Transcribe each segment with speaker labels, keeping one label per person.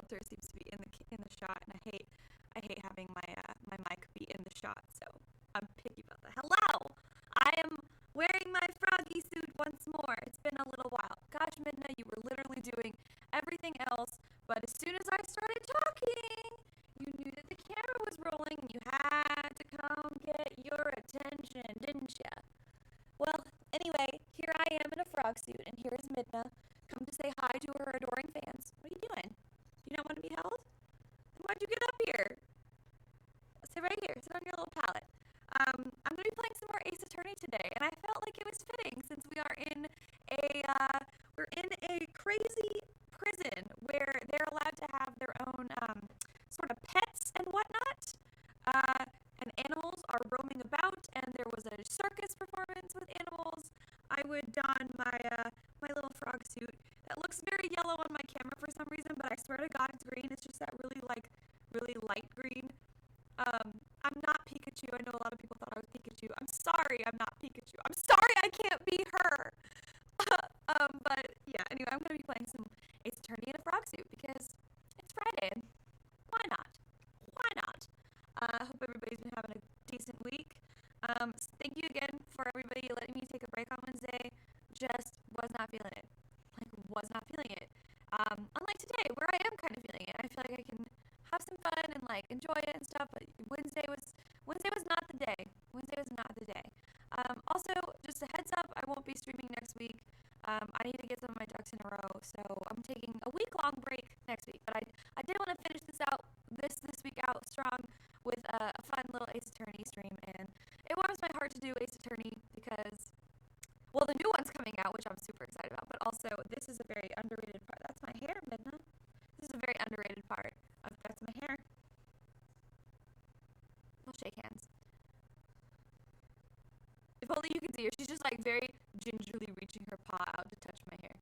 Speaker 1: filter seems to be in the shot, and I hate having my my mic be in the shot, so I'm picky about that. Hello! I am wearing my froggy suit once more. It's been a little while. Gosh, Midna, you were literally doing everything else, but as soon as I started talking, you knew that the camera was rolling, and you had to come get your attention, didn't ya? Well, anyway, here I am in a frog suit, and here is Midna, come to say hi to her adoring fans. What are you doing? Do you not want to be held? Then why'd you get up here? Sit right here. Sit on your little pallet. I'm going to be playing some more Ace Attorney today, and I felt like it was fitting since we are in a crazy prison where they're allowed to have their own sort of pets and whatnot. And animals are roaming about, and there was a circus performance with animals. I would don my my little frog suit. That looks very yellow on my camera for some reason, but I swear to God it's green. It's just that really light green. I'm not Pikachu. I know a lot of people thought I was Pikachu. I'm sorry I'm not Pikachu. I'm sorry I can't be her. But yeah, anyway, I'm going to be playing some Ace Attorney in a frog suit because it's Friday. Why not? Why not? I hope everybody's been having a decent week. Thank you again for everybody letting me take a break on Wednesday. Just was not feeling it. Was not feeling it. Unlike today, where I am kind of feeling it. I feel like I can have some fun and enjoy it and stuff, but Wednesday was not the day. Wednesday was not the day. Also, just a heads up, I won't be streaming next week. I need to get some of my ducks in a row, so I'm taking a week-long break next week. But I did want to finish this week out strong with a fun little Ace Attorney stream, and it warms my heart to do Ace Attorney because, well, the new one's coming out, which I'm super excited about, but also this is a very underrated part. That's my hair, Midna. This is a very underrated part of That's My Hair. We'll shake hands. If only you could see her. She's just very gingerly reaching her paw out to touch my hair.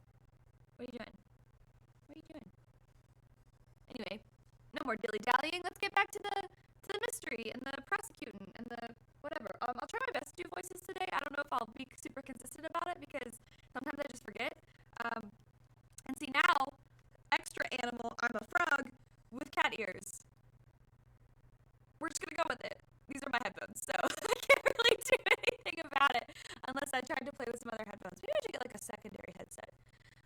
Speaker 1: What are you doing? What are you doing? Anyway, no more dilly-dallying. Let's get back to the mystery and the prosecuting and the whatever. I'll try my best to do voices today. I don't know if I'll be super consistent about it because sometimes I just forget. And see now, extra animal, I'm a frog with cat ears. We're just gonna go with it. These are my headphones, so I can't really do anything about it unless I tried to play with some other headphones. Maybe I should get a secondary headset.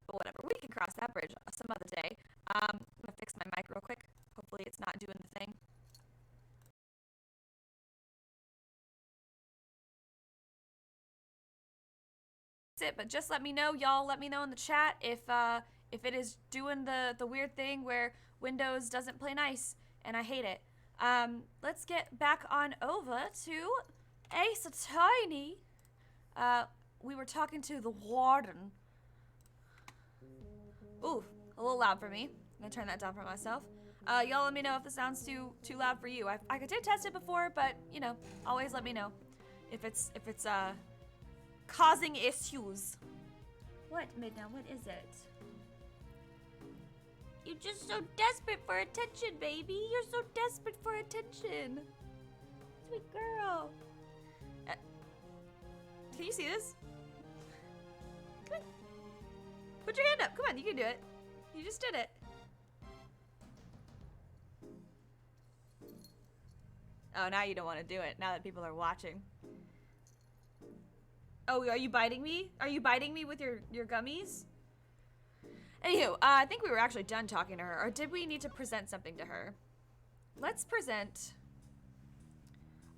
Speaker 1: But whatever, we can cross that bridge some other day. I'm gonna fix my mic real quick. Hopefully it's not doing the thing. It, but just let me know, y'all. Let me know in the chat if it is doing the weird thing where Windows doesn't play nice, and I hate it. Let's get back on over to Ace Attorney. We were talking to the warden. Ooh, a little loud for me. I'm gonna turn that down for myself. Y'all let me know if the sound's too loud for you. I did test it before, but you know, always let me know if it's causing issues. What, Midna? What is it? You're just so desperate for attention, baby. You're so desperate for attention. Sweet girl. Can you see this? Come on. Put your hand up. Come on, you can do it. You just did it. Oh, now you don't want to do it, now that people are watching. Oh, are you biting me? Are you biting me with your gummies? Anywho, I think we were actually done talking to her, or did we need to present something to her? Let's present...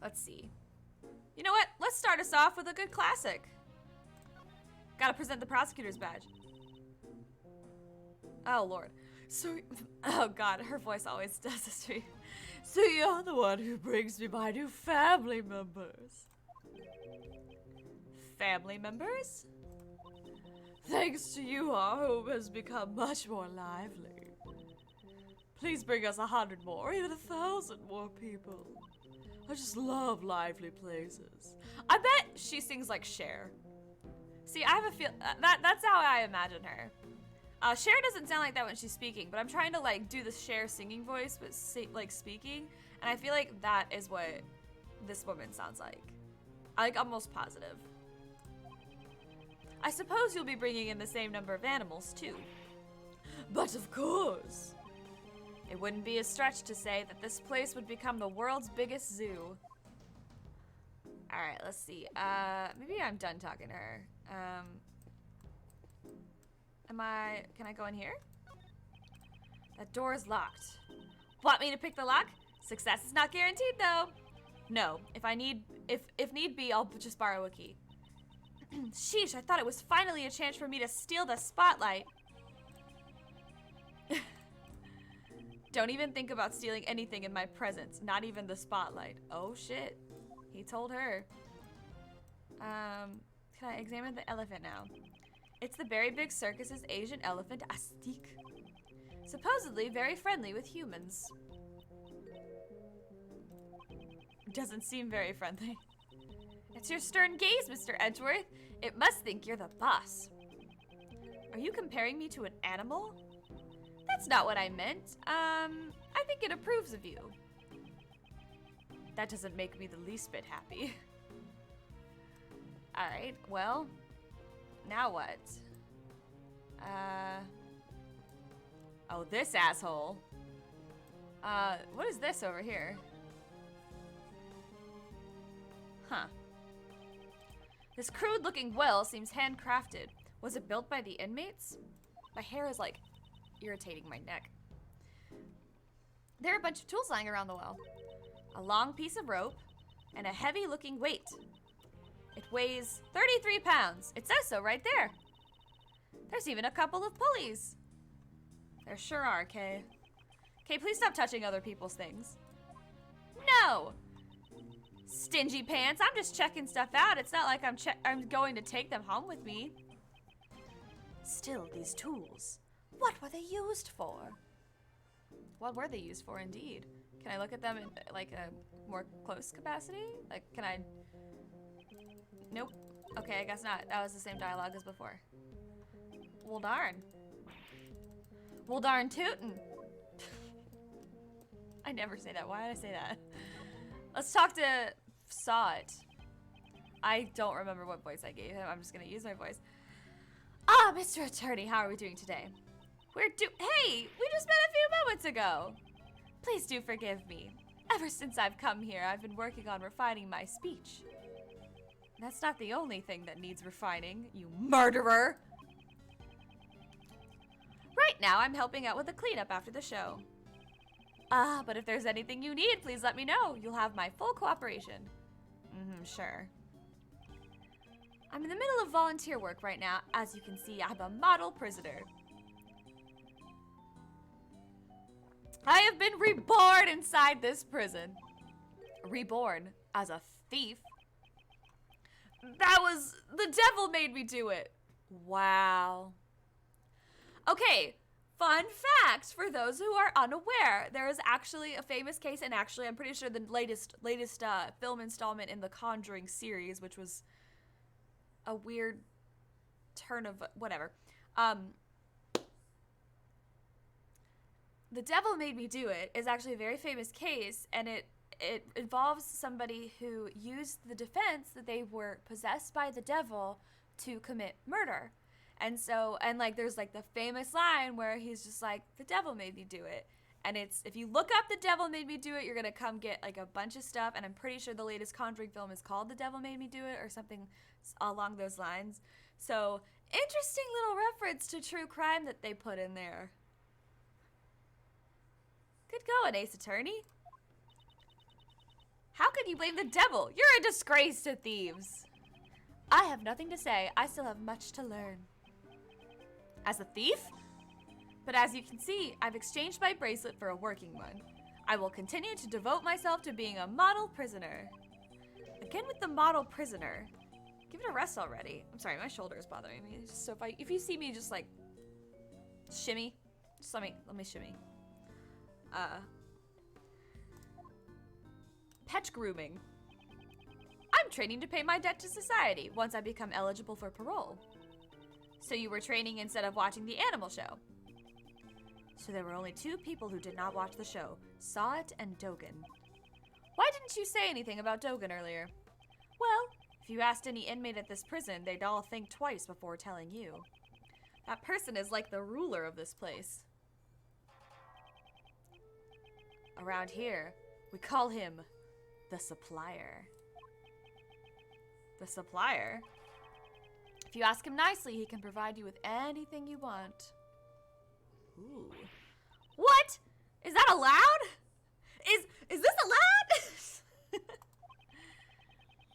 Speaker 1: Let's see. You know what? Let's start us off with a good classic. Gotta present the prosecutor's badge. Oh, Lord. So, oh God, her voice always does this to me. So you're the one who brings me my new family members. Family members? Thanks to you, our home has become much more lively. Please bring us 100 more, even 1,000 more people. I just love lively places. I bet she sings like Cher. See, I have a feel that's how I imagine her. Cher doesn't sound like that when she's speaking, but I'm trying to do the Cher singing voice, but speaking, and I feel like that is what this woman sounds like. I'm almost positive. I suppose you'll be bringing in the same number of animals too. But of course. It wouldn't be a stretch to say that this place would become the world's biggest zoo. Alright, let's see. Maybe I'm done talking to her. Can I go in here? That door is locked. Want me to pick the lock? Success is not guaranteed, though. No, if need be, I'll just borrow a key. Sheesh, I thought it was finally a chance for me to steal the spotlight. Don't even think about stealing anything in my presence, not even the spotlight. Oh shit, he told her. Can I examine the elephant now? It's the Very Big Circus's Asian elephant, Astique. Supposedly very friendly with humans. Doesn't seem very friendly. It's your stern gaze, Mr. Edgeworth. It must think you're the boss. Are you comparing me to an animal? That's not what I meant. I think it approves of you. That doesn't make me the least bit happy. Alright, well, now what? Oh, this asshole. What is this over here? Huh. This crude-looking well seems handcrafted. Was it built by the inmates? My hair is, like, irritating my neck. There are a bunch of tools lying around the well. A long piece of rope and a heavy-looking weight. It weighs 33 pounds. It says so right there. There's even a couple of pulleys. There sure are, Kay. Kay, please stop touching other people's things. No! Stingy pants, I'm just checking stuff out. It's not like I'm going to take them home with me. Still, these tools. What were they used for? What were they used for, indeed? Can I look at them in, like, a more close capacity? Like, can I... Nope. Okay, I guess not. That was the same dialogue as before. Well, darn. Well, darn tootin'. I never say that. Why did I say that? Let's talk to Saw It. I don't remember what voice I gave him. I'm just gonna use my voice. Ah, Mr. Attorney, how are we doing today? Hey, we just met a few moments ago. Please do forgive me. Ever since I've come here, I've been working on refining my speech. That's not the only thing that needs refining, you murderer. Right now, I'm helping out with the cleanup after the show. But if there's anything you need, please let me know. You'll have my full cooperation. Sure. I'm in the middle of volunteer work right now. As you can see, I'm a model prisoner. I have been reborn inside this prison. Reborn as a thief. The devil made me do it. Wow. Okay. Fun fact for those who are unaware, there is actually a famous case, and actually I'm pretty sure the latest film installment in the Conjuring series, which was a weird turn of whatever. The Devil Made Me Do It is actually a very famous case, and it involves somebody who used the defense that they were possessed by the devil to commit murder. And like, there's like the famous line where he's just like, the devil made me do it. And it's, if you look up the devil made me do it, you're going to come get like a bunch of stuff. And I'm pretty sure the latest Conjuring film is called The Devil Made Me Do It or something along those lines. So interesting little reference to true crime that they put in there. Good going, Ace Attorney. How can you blame the devil? You're a disgrace to thieves. I have nothing to say. I still have much to learn. As a thief? But as you can see, I've exchanged my bracelet for a working one. I will continue to devote myself to being a model prisoner. Again with the model prisoner. Give it a rest already. I'm sorry, my shoulder is bothering me. So if you see me just like shimmy, just let me shimmy. Pet grooming. I'm training to pay my debt to society once I become eligible for parole. So you were training instead of watching the animal show. So there were only two people who did not watch the show, Saw It and Dogen. Why didn't you say anything about Dogen earlier? Well, if you asked any inmate at this prison, they'd all think twice before telling you. That person is like the ruler of this place. Around here, we call him the Supplier. The Supplier? If you ask him nicely, he can provide you with anything you want. Ooh. What? Is that allowed? Is this allowed?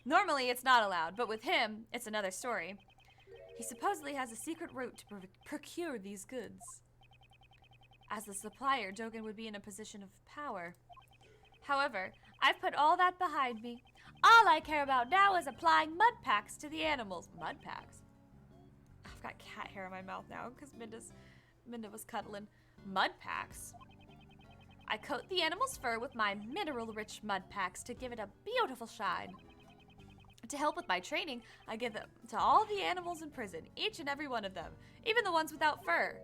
Speaker 1: Normally, it's not allowed, but with him, it's another story. He supposedly has a secret route to procure these goods. As the supplier, Dogen would be in a position of power. However, I've put all that behind me. All I care about now is applying mud packs to the animals. Mud packs? I've got cat hair in my mouth now because Minda was cuddling. Mud packs? I coat the animal's fur with my mineral-rich mud packs to give it a beautiful shine. To help with my training, I give them to all the animals in prison, each and every one of them, even the ones without fur.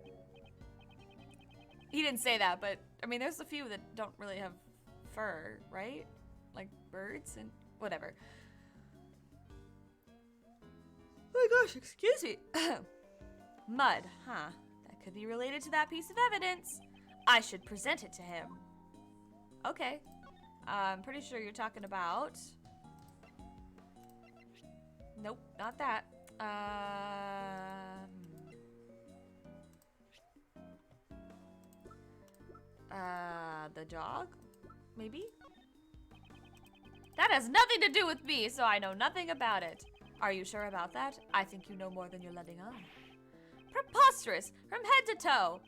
Speaker 1: He didn't say that, but, I mean, there's a few that don't really have fur, right? Like birds and whatever. Oh my gosh, excuse me. Mud, huh? That could be related to that piece of evidence. I should present it to him. Okay. I'm pretty sure you're talking about... Nope, not that. The dog? Maybe? That has nothing to do with me, so I know nothing about it. Are you sure about that? I think you know more than you're letting on. Preposterous! From head to toe!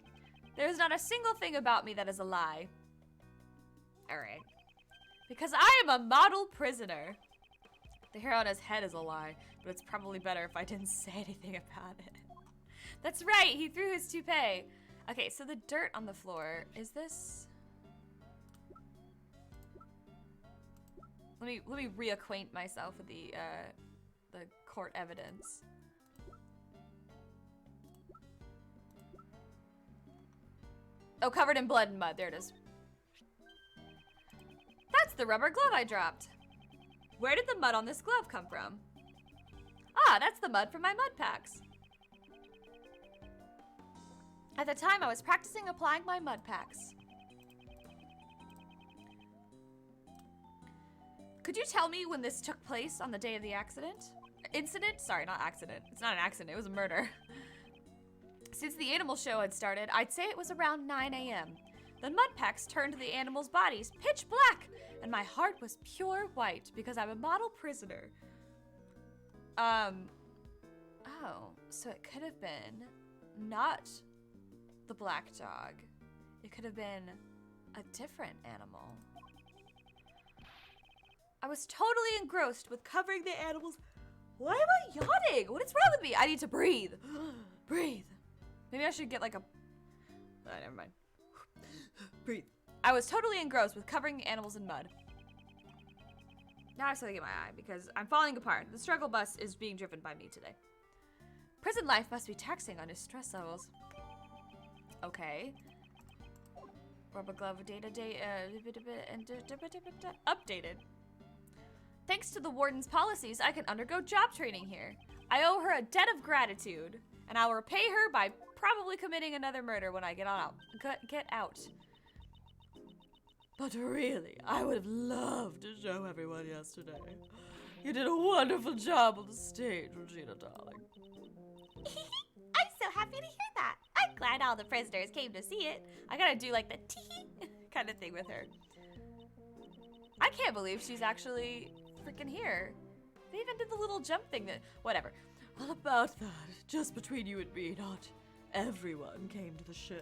Speaker 1: There's not a single thing about me that is a lie. Alright. Because I am a model prisoner. The hair on his head is a lie, but it's probably better if I didn't say anything about it. That's right, he threw his toupee. Okay, so the dirt on the floor, is this... Let me reacquaint myself with the court evidence. Oh, covered in blood and mud. There it is. That's the rubber glove I dropped. Where did the mud on this glove come from? Ah, that's the mud from my mud packs. At the time, I was practicing applying my mud packs. Could you tell me when this took place on the day of the accident? Incident? Sorry, not accident. It's not an accident, it was a murder. Since the animal show had started, I'd say it was around 9 a.m. The mud packs turned the animals' bodies pitch black, and my heart was pure white because I'm a model prisoner. Oh, so it could have been not the black dog. It could have been a different animal. I was totally engrossed with covering the animals. Why am I yawning? What is wrong with me? I need to breathe. Breathe. Maybe I should get like a... never mind. Breathe. I was totally engrossed with covering the animals in mud. Now I have something in my eye because I'm falling apart. The struggle bus is being driven by me today. Prison life must be taxing on his stress levels. Okay. Rubber glove updated. Thanks to the warden's policies, I can undergo job training here. I owe her a debt of gratitude, and I will repay her by probably committing another murder when I get out. But really, I would have loved to show everyone yesterday. You did a wonderful job on the stage, Regina, darling. I'm so happy to hear that. I'm glad all the prisoners came to see it. I gotta do like the tee kind of thing with her. I can't believe she's actually freaking here. They even did the little jump thing that, whatever. All about that, just between you and me, not everyone came to the show.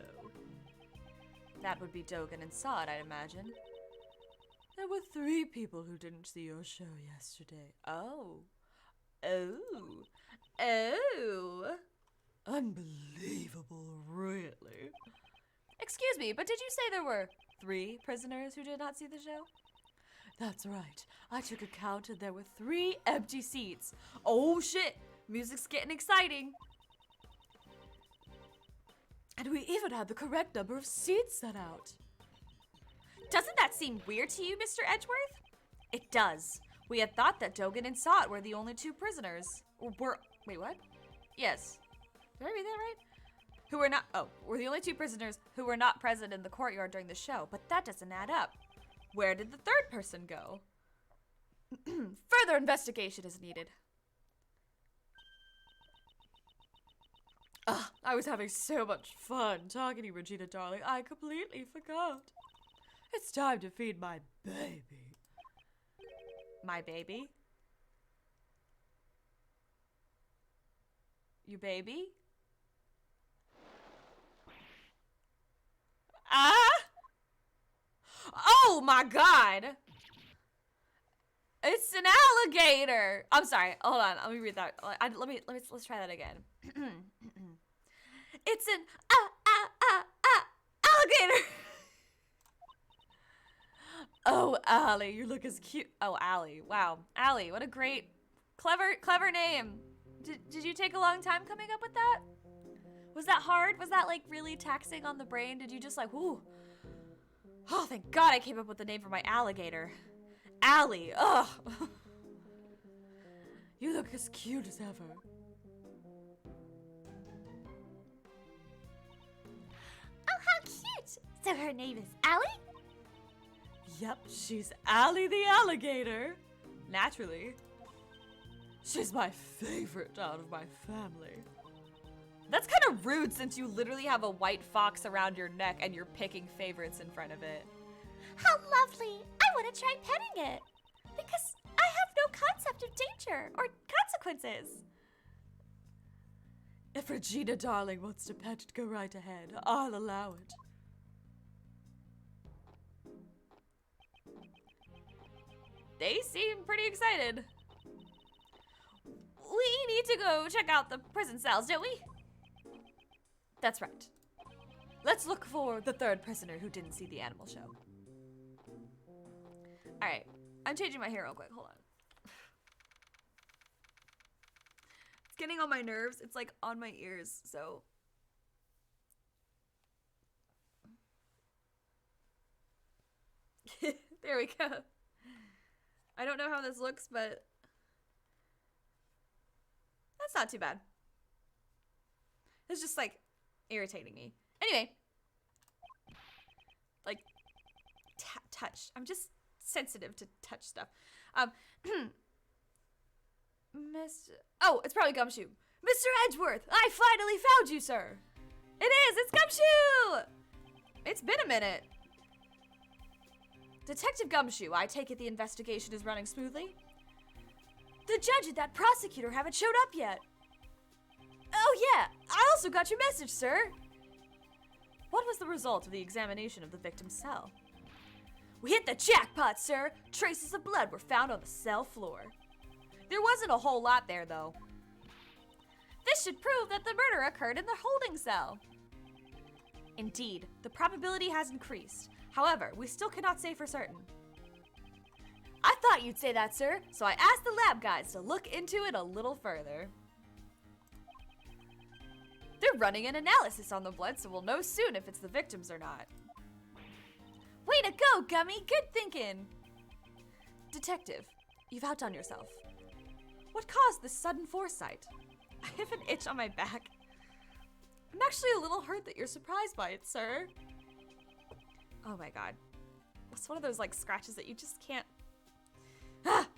Speaker 1: That would be Dogen and Sod, I'd imagine. There were 3 people who didn't see your show yesterday. Oh. Unbelievable, really. Excuse me, but did you say there were 3 prisoners who did not see the show? That's right. I took a count and there were 3 empty seats. Oh shit, music's getting exciting. And we even had the correct number of seats set out. Doesn't that seem weird to you, Mr. Edgeworth? It does. We had thought that Dogen and Sot were the only 2 prisoners. Wait, what? Yes. Did I read that right? who were not, oh, we're the only 2 prisoners who were not present in the courtyard during the show, but that doesn't add up. Where did the 3rd person go? Further investigation is needed. I was having so much fun talking to you, Regina, darling. I completely forgot. It's time to feed my baby. My baby? You baby? Oh my god! It's an alligator! I'm sorry, hold on, let me read that. Let's try that again. It's an alligator! Oh, Allie, you look as cute. Oh, Allie, wow. Allie, what a great, clever name. Did you take a long time coming up with that? Was that hard? Was that like really taxing on the brain? Did you just like, whoo? Oh, thank God I came up with the name for my alligator. Allie, ugh. You look as cute as ever.
Speaker 2: Oh, how cute! So her name is Allie?
Speaker 1: Yep, she's Allie the alligator. Naturally. She's my favorite out of my family. That's kind of rude since you literally have a white fox around your neck and you're picking favorites in front of it.
Speaker 2: How lovely! I want to try petting it. Because I have no concept of danger or consequences.
Speaker 1: If Regina darling wants to pet it, go right ahead. I'll allow it. They seem pretty excited. We need to go check out the prison cells, don't we? That's right. Let's look for the 3rd prisoner who didn't see the animal show. Alright, I'm changing my hair real quick, hold on. It's getting on my nerves, it's like on my ears, so. There we go. I don't know how this looks, but that's not too bad. It's just like irritating me. Anyway, like touch. I'm just sensitive to touch stuff. Oh, it's probably Gumshoe. Mr. Edgeworth, I finally found you, sir. It is. It's Gumshoe. It's been a minute. Detective Gumshoe, I take it the investigation is running smoothly? The judge and that prosecutor haven't showed up yet. Oh yeah, I also got your message, sir. What was the result of the examination of the victim's cell? We hit the jackpot, sir. Traces of blood were found on the cell floor. There wasn't a whole lot there, though. This should prove that the murder occurred in the holding cell. Indeed, the probability has increased. However, we still cannot say for certain. I thought you'd say that, sir, so I asked the lab guys to look into it a little further. They're running an analysis on the blood, so we'll know soon if it's the victim's or not. Way to go, Gummy! Good thinking! Detective, you've outdone yourself. What caused this sudden foresight? I have an itch on my back. I'm actually a little hurt that you're surprised by it, sir. Oh my god. It's one of those like scratches that you just can't... Ah!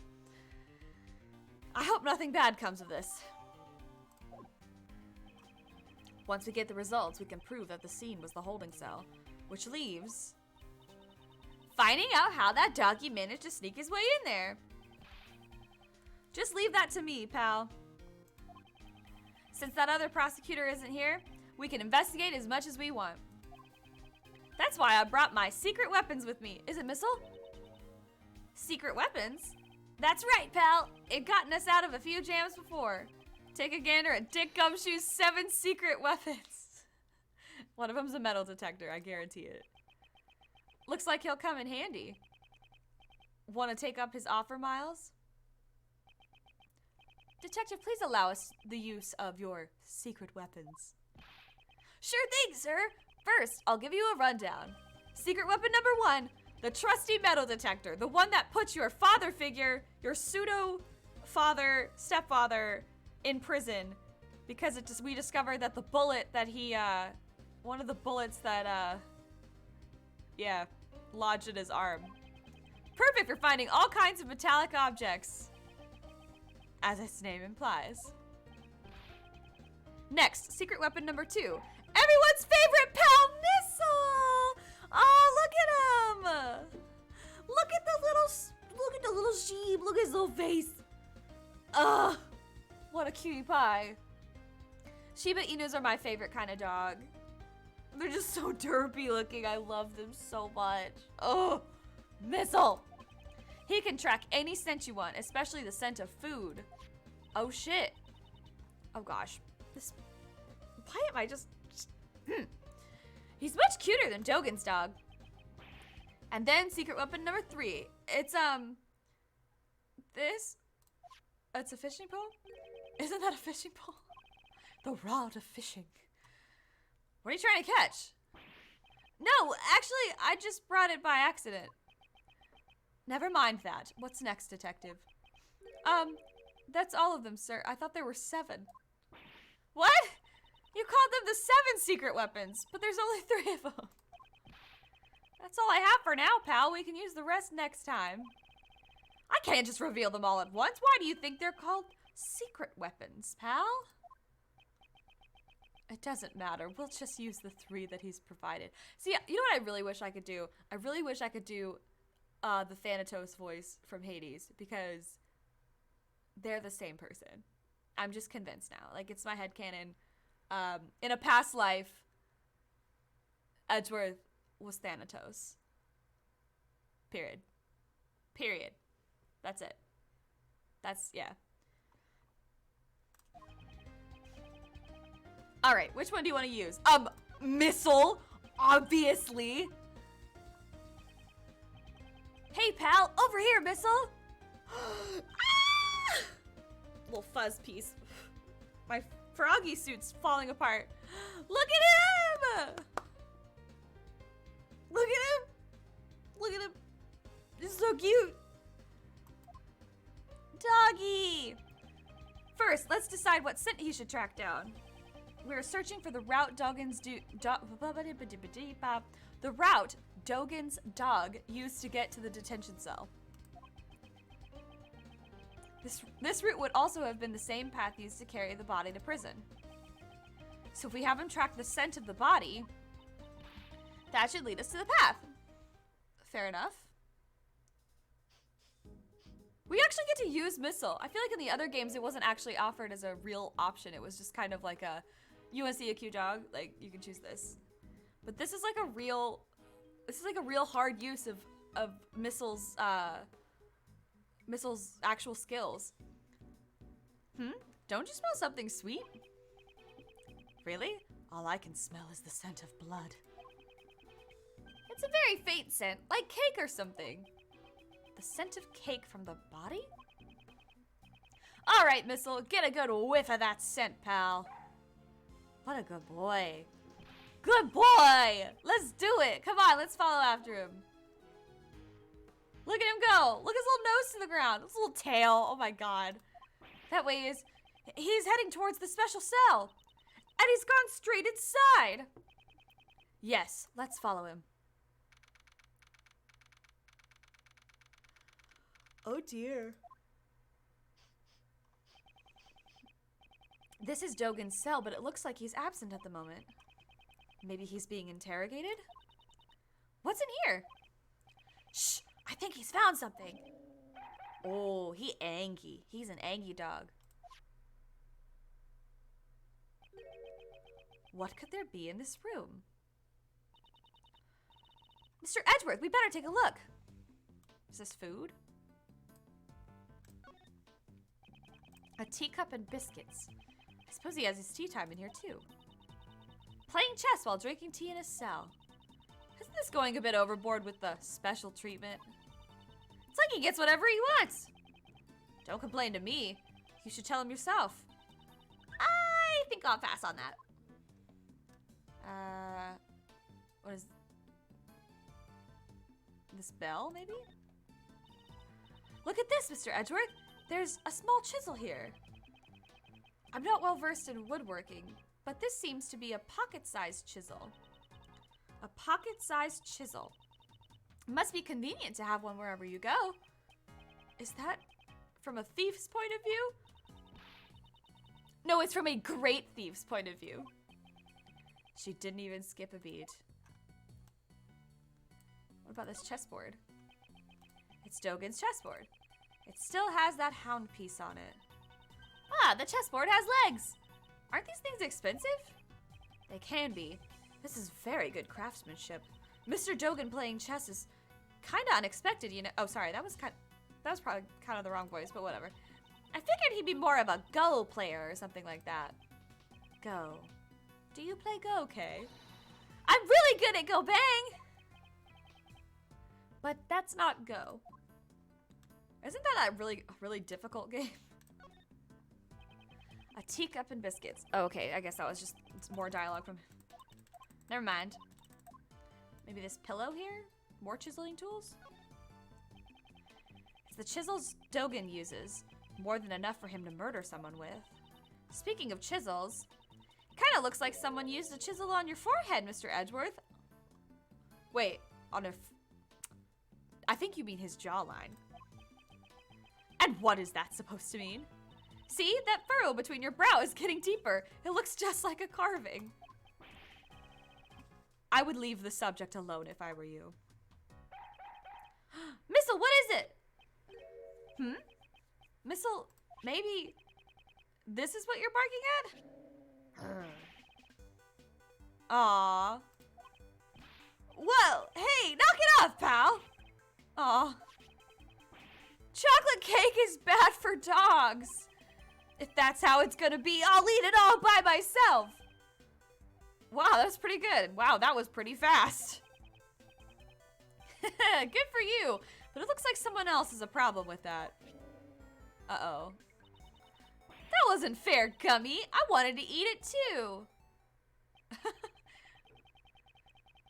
Speaker 1: I hope nothing bad comes of this. Once we get the results, we can prove that the scene was the holding cell, which leaves finding out how that doggy managed to sneak his way in there. Just leave that to me, pal. Since that other prosecutor isn't here, we can investigate as much as we want. That's why I brought my secret weapons with me. Is it missile? Secret weapons? That's right, pal. It gotten us out of a few jams before. Take a gander at Dick Gumshoe's 7 secret weapons. One of them's a metal detector, I guarantee it. Looks like he'll come in handy. Want to take up his offer, Miles? Detective, please allow us the use of your secret weapons. Sure thing, sir. First, I'll give you a rundown. Secret weapon number 1, the trusty metal detector. The one that puts your father figure, your pseudo-father, stepfather, in prison because we discovered that the bullet that he, one of the bullets that, yeah, lodged in his arm. Perfect for finding all kinds of metallic objects, as its name implies. Next, secret weapon number 2. Everyone's favorite pal, Missile! Oh, look at him! Look at the little sheep. Look at his little face. Ugh, what a cutie pie. Shiba Inus are my favorite kind of dog. They're just so derpy looking. I love them so much. Oh, Missile. He can track any scent you want, especially the scent of food. Oh shit. Oh gosh. Why am I just He's much cuter than Dogen's dog. And then secret weapon number 3. It's it's a fishing pole? Isn't that a fishing pole? The rod of fishing. What are you trying to catch? No, actually, I just brought it by accident. Never mind that. What's next, detective? That's all of them, sir. I thought there were 7. What? You called them the 7 secret weapons, but there's only 3 of them. That's all I have for now, pal. We can use the rest next time. I can't just reveal them all at once. Why do you think they're called secret weapons, pal? It doesn't matter. We'll just use the 3 that he's provided. See, you know what I really wish I could do? I really wish I could do the Thanatos voice from Hades, because they're the same person. I'm just convinced now. Like, it's my headcanon. In a past life, Edgeworth was Thanatos. Period. Period. That's it. Yeah. Alright, which one do you want to use? Missile, obviously. Hey, pal, over here, Missile. Ah! Little fuzz piece. My froggy suit's falling apart. Look at him! Look at him! Look at him! This is so cute. Doggy! First, let's decide what scent he should track down. We're searching for the route Dogen's dog used to get to the detention cell. This route would also have been the same path used to carry the body to prison. So if we have him track the scent of the body, that should lead us to the path. Fair enough. We actually get to use Missile. I feel like in the other games it wasn't actually offered as a real option. It was just kind of like a, you want to see a cute dog? Like, you can choose this. But this is like a real hard use of Missile's actual skills. Don't you smell something sweet? Really? All I can smell is the scent of blood. It's a very faint scent, like cake or something. The scent of cake from the body? All right, Missile, get a good whiff of that scent, pal. What a good boy. Good boy! Let's do it. Come on, let's follow after him. Look at him go. Look his little nose to the ground. His little tail. Oh my god. That way he's heading towards the special cell. And he's gone straight inside. Yes, let's follow him. Oh dear. This is Dogen's cell, but it looks like he's absent at the moment. Maybe he's being interrogated? What's in here? Shh, I think he's found something. Oh, he angry. He's an angry dog. What could there be in this room? Mr. Edgeworth, we better take a look. Is this food? A teacup and biscuits. I suppose he has his tea time in here too. Playing chess while drinking tea in his cell. Isn't this going a bit overboard with the special treatment? It's like he gets whatever he wants. Don't complain to me. You should tell him yourself. I think I'll pass on that. What is this bell, maybe? Look at this, Mr. Edgeworth. There's a small chisel here. I'm not well versed in woodworking, but this seems to be a pocket-sized chisel. A pocket-sized chisel. It must be convenient to have one wherever you go. Is that from a thief's point of view? No, it's from a great thief's point of view. She didn't even skip a beat. What about this chessboard? It's Dogen's chessboard. It still has that hound piece on it. Ah, the chessboard has legs! Aren't these things expensive? They can be. This is very good craftsmanship. Mr. Dogen playing chess is kind of unexpected, you know. Oh, sorry, that was probably kind of the wrong voice, but whatever. I figured he'd be more of a Go player or something like that. Go. Do you play Go, Kay? I'm really good at Go Bang! But that's not Go. Isn't that a really difficult game? A teacup and biscuits. Oh, okay, I guess that was just more dialogue from... Never mind. Maybe this pillow here? More chiseling tools? It's the chisels Dogen uses. More than enough for him to murder someone with. Speaking of chisels, it kind of looks like someone used a chisel on your forehead, Mr. Edgeworth. Wait, on a... I think you mean his jawline. And what is that supposed to mean? See, that furrow between your brow is getting deeper. It looks just like a carving. I would leave the subject alone if I were you. Missile, what is it? Missile, maybe this is what you're barking at? Aww. Whoa, hey, knock it off, pal. Aw. Chocolate cake is bad for dogs. If that's how it's gonna be, I'll eat it all by myself. Wow, that's pretty good. Wow, that was pretty fast. Good for you. But it looks like someone else has a problem with that. Uh-oh. That wasn't fair, Gummy. I wanted to eat it too.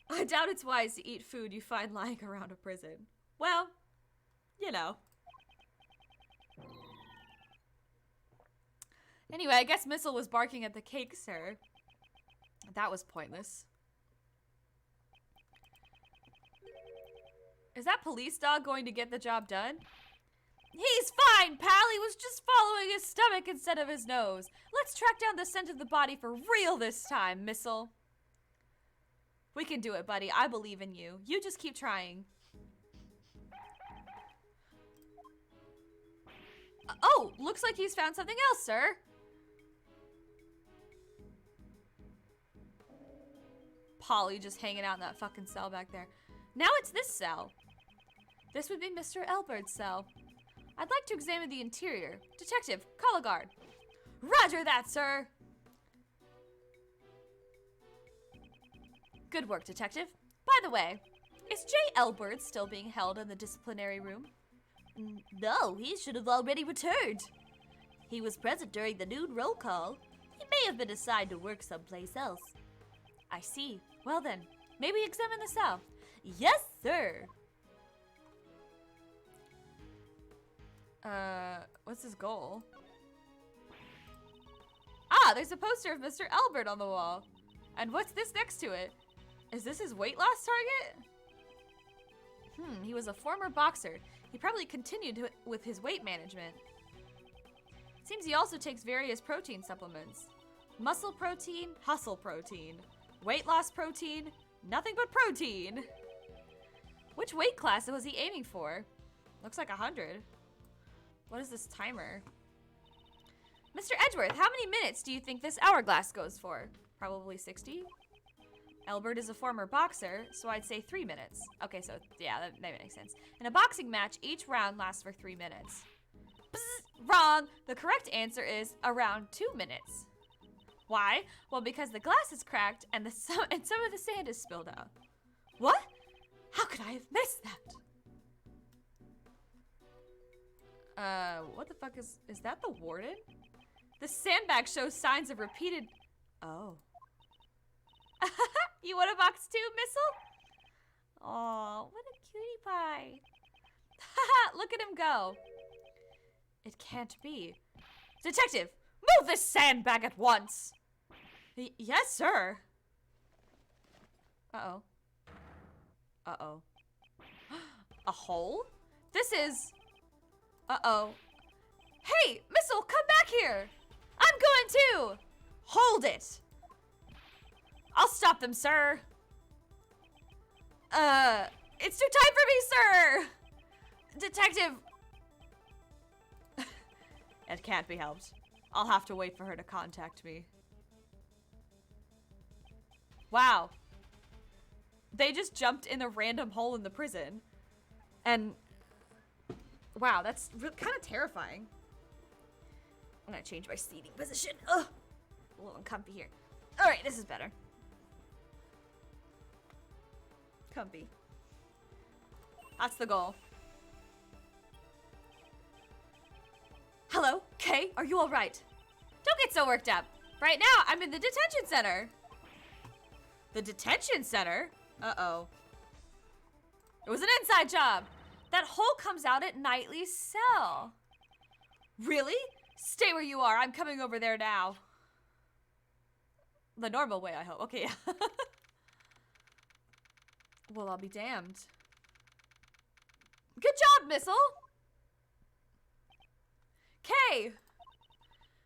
Speaker 1: I doubt it's wise to eat food you find lying around a prison. Well, you know. Anyway, I guess Missile was barking at the cake, sir. That was pointless. Is that police dog going to get the job done? He's fine, pal. He was just following his stomach instead of his nose. Let's track down the scent of the body for real this time, Missile. We can do it, buddy. I believe in you. You just keep trying. Oh, looks like he's found something else, sir. Polly just hanging out in that fucking cell back there. Now it's this cell. This would be Mr. Elbert's cell. I'd like to examine the interior. Detective, call a guard. Roger that, sir. Good work, detective. By the way, is Jay Elbert still being held in the disciplinary room? No, he should have already returned. He was present during the noon roll call. He may have been assigned to work someplace else. I see. Well then, may we examine the cell? Yes, sir. What's his goal? Ah, there's a poster of Mr. Albert on the wall. And what's this next to it? Is this his weight loss target? He was a former boxer. He probably continued with his weight management. Seems he also takes various protein supplements. Muscle protein, hustle protein. Weight loss protein, nothing but protein. Which weight class was he aiming for? Looks like 100. What is this timer? Mr. Edgeworth, how many minutes do you think this hourglass goes for? Probably 60? Albert is a former boxer, so I'd say 3 minutes. Okay, so yeah, that makes sense. In a boxing match, each round lasts for 3 minutes. Bzz, wrong! The correct answer is around 2 minutes. Why? Well, because the glass is cracked and some of the sand is spilled out. What? How could I have missed that? What the fuck is that the warden? The sandbag shows signs of repeated... Oh. You want a box too, Missile? Aw, what a cutie pie. Haha, look at him go. It can't be. Detective, Move this sandbag at once! Yes, sir. Uh-oh. Uh-oh. A hole? This is... Uh-oh. Hey, Missile, come back here! I'm going too! Hold it! I'll stop them, sir. It's too tight for me, sir! Detective... It can't be helped. I'll have to wait for her to contact me. Wow. They just jumped in a random hole in the prison. And... Wow, that's kind of terrifying. I'm gonna change my seating position. Ugh! A little uncomfy here. Alright, this is better. Comfy. That's the goal. Hello, Kay, are you alright? Don't get so worked up. Right now, I'm in the detention center. The detention center? Uh-oh. It was an inside job. That hole comes out at Knightley's cell. Really? Stay where you are. I'm coming over there now. The normal way, I hope. Okay, yeah. Well, I'll be damned. Good job, Missile! Kay!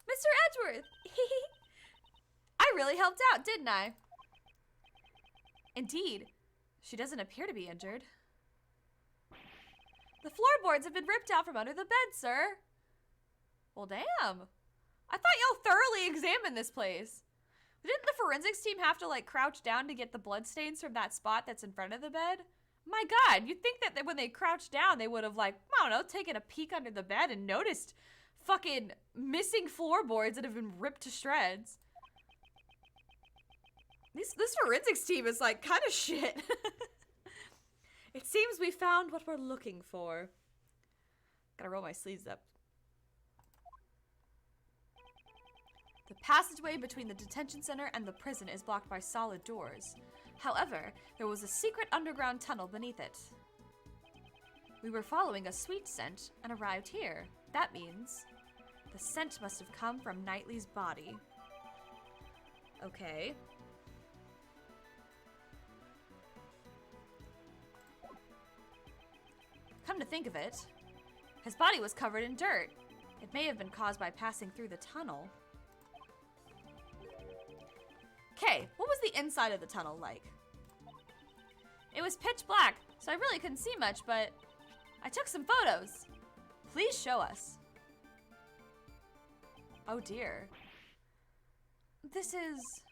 Speaker 1: Mr. Edgeworth! I really helped out, didn't I? Indeed. She doesn't appear to be injured. The floorboards have been ripped out from under the bed, sir. Well, damn. I thought y'all thoroughly examined this place. Didn't the forensics team have to, like, crouch down to get the bloodstains from that spot that's in front of the bed? My God, you'd think that when they crouched down, they would have, like, I don't know, taken a peek under the bed and noticed fucking missing floorboards that have been ripped to shreds. This forensics team is, like, kind of shit. It seems we found what we're looking for. Gotta roll my sleeves up. The passageway between the detention center and the prison is blocked by solid doors. However, there was a secret underground tunnel beneath it. We were following a sweet scent and arrived here. That means the scent must have come from Knightley's body. Okay. Come to think of it, his body was covered in dirt. It may have been caused by passing through the tunnel. Okay, what was the inside of the tunnel like? It was pitch black, so I really couldn't see much, but I took some photos. Please show us. Oh dear. This is...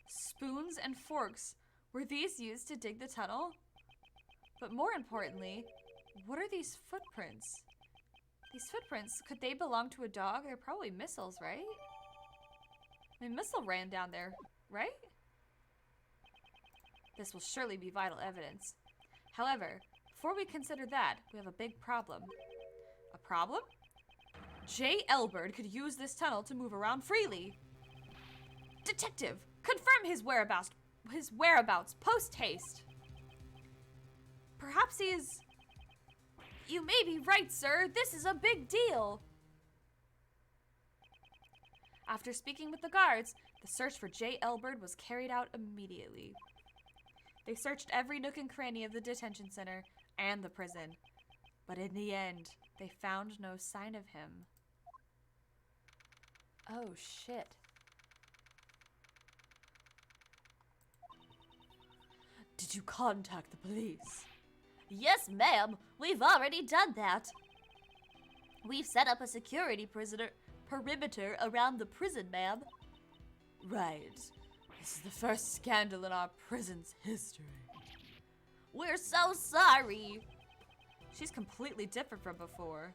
Speaker 1: spoons and forks. Were these used to dig the tunnel? But more importantly, what are these footprints? These footprints, could they belong to a dog? They're probably Missile's, right? I mean, Missile ran down there, right? This will surely be vital evidence. However, before we consider that, we have a big problem. A problem? J. Elbert could use this tunnel to move around freely. Detective, confirm his whereabouts post-haste. Perhaps he is... You may be right, sir. This is a big deal. After speaking with the guards, the search for J. Elbert was carried out immediately. They searched every nook and cranny of the detention center and the prison, but in the end, they found no sign of him. Oh, shit. Did you contact the police?
Speaker 2: Yes, ma'am. We've already done that. We've set up a security perimeter around the prison, ma'am.
Speaker 1: Right. This is the first scandal in our prison's history.
Speaker 2: We're so sorry.
Speaker 1: She's completely different from before.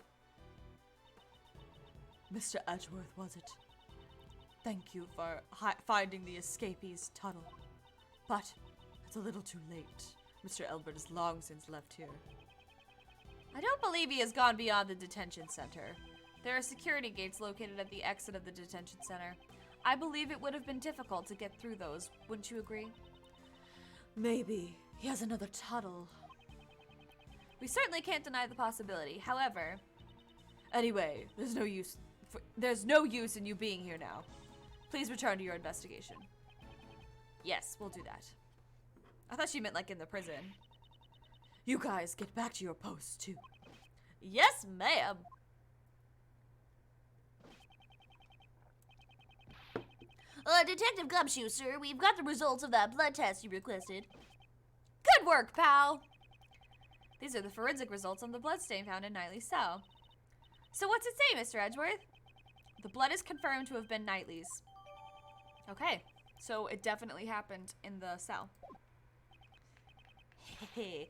Speaker 1: Mr. Edgeworth, was it? Thank you for finding the escapee's tunnel. But it's a little too late. Mr. Elbert has long since left here. I don't believe he has gone beyond the detention center. There are security gates located at the exit of the detention center. I believe it would have been difficult to get through those, wouldn't you agree? Maybe. He has another tunnel. We certainly can't deny the possibility. However, anyway, there's no use
Speaker 2: There's no use in you being here now. Please return to your investigation. Yes, we'll do that. I thought she meant like in the prison. You guys get back to your posts too. Yes, ma'am. Detective Gumshoe, sir, we've got the results of that blood test you requested. Good work, pal. These are the forensic results on the bloodstain found in Knightley's cell. So what's it say, Mr. Edgeworth? The blood is confirmed to have been Knightley's. Okay, so it definitely happened in the cell. Hey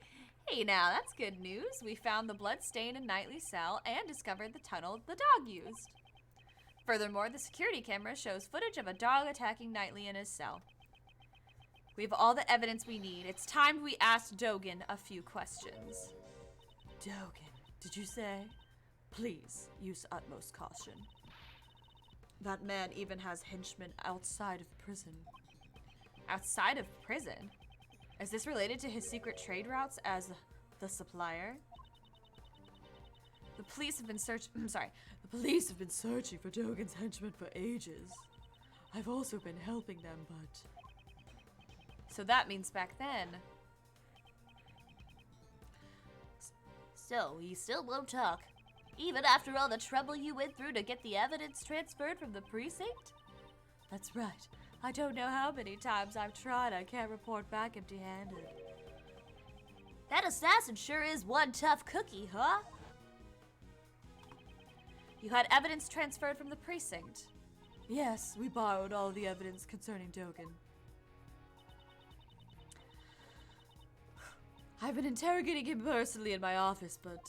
Speaker 2: now, that's good news. We found the blood stain in Knightley's cell and discovered the tunnel the dog used. Furthermore, the security camera shows footage of a dog attacking Knightley in his cell. We have all the evidence we need. It's time we ask Dogan a few questions. Dogan, did you say? Please use utmost caution. That man even has henchmen outside of prison. Outside of prison? Is this related to his secret trade routes as the supplier? The police have been The police have been searching for Dogan's henchmen for ages. I've also been helping them, but... So that means back then. So, he still won't talk? Even after all the trouble you went through to get the evidence transferred from the precinct? That's right. I don't know how many times I've tried. I can't report back empty-handed. That assassin sure is one tough cookie, huh? You had evidence transferred from the precinct. Yes, we borrowed all the evidence concerning Dogan. I've been interrogating him personally in my office, but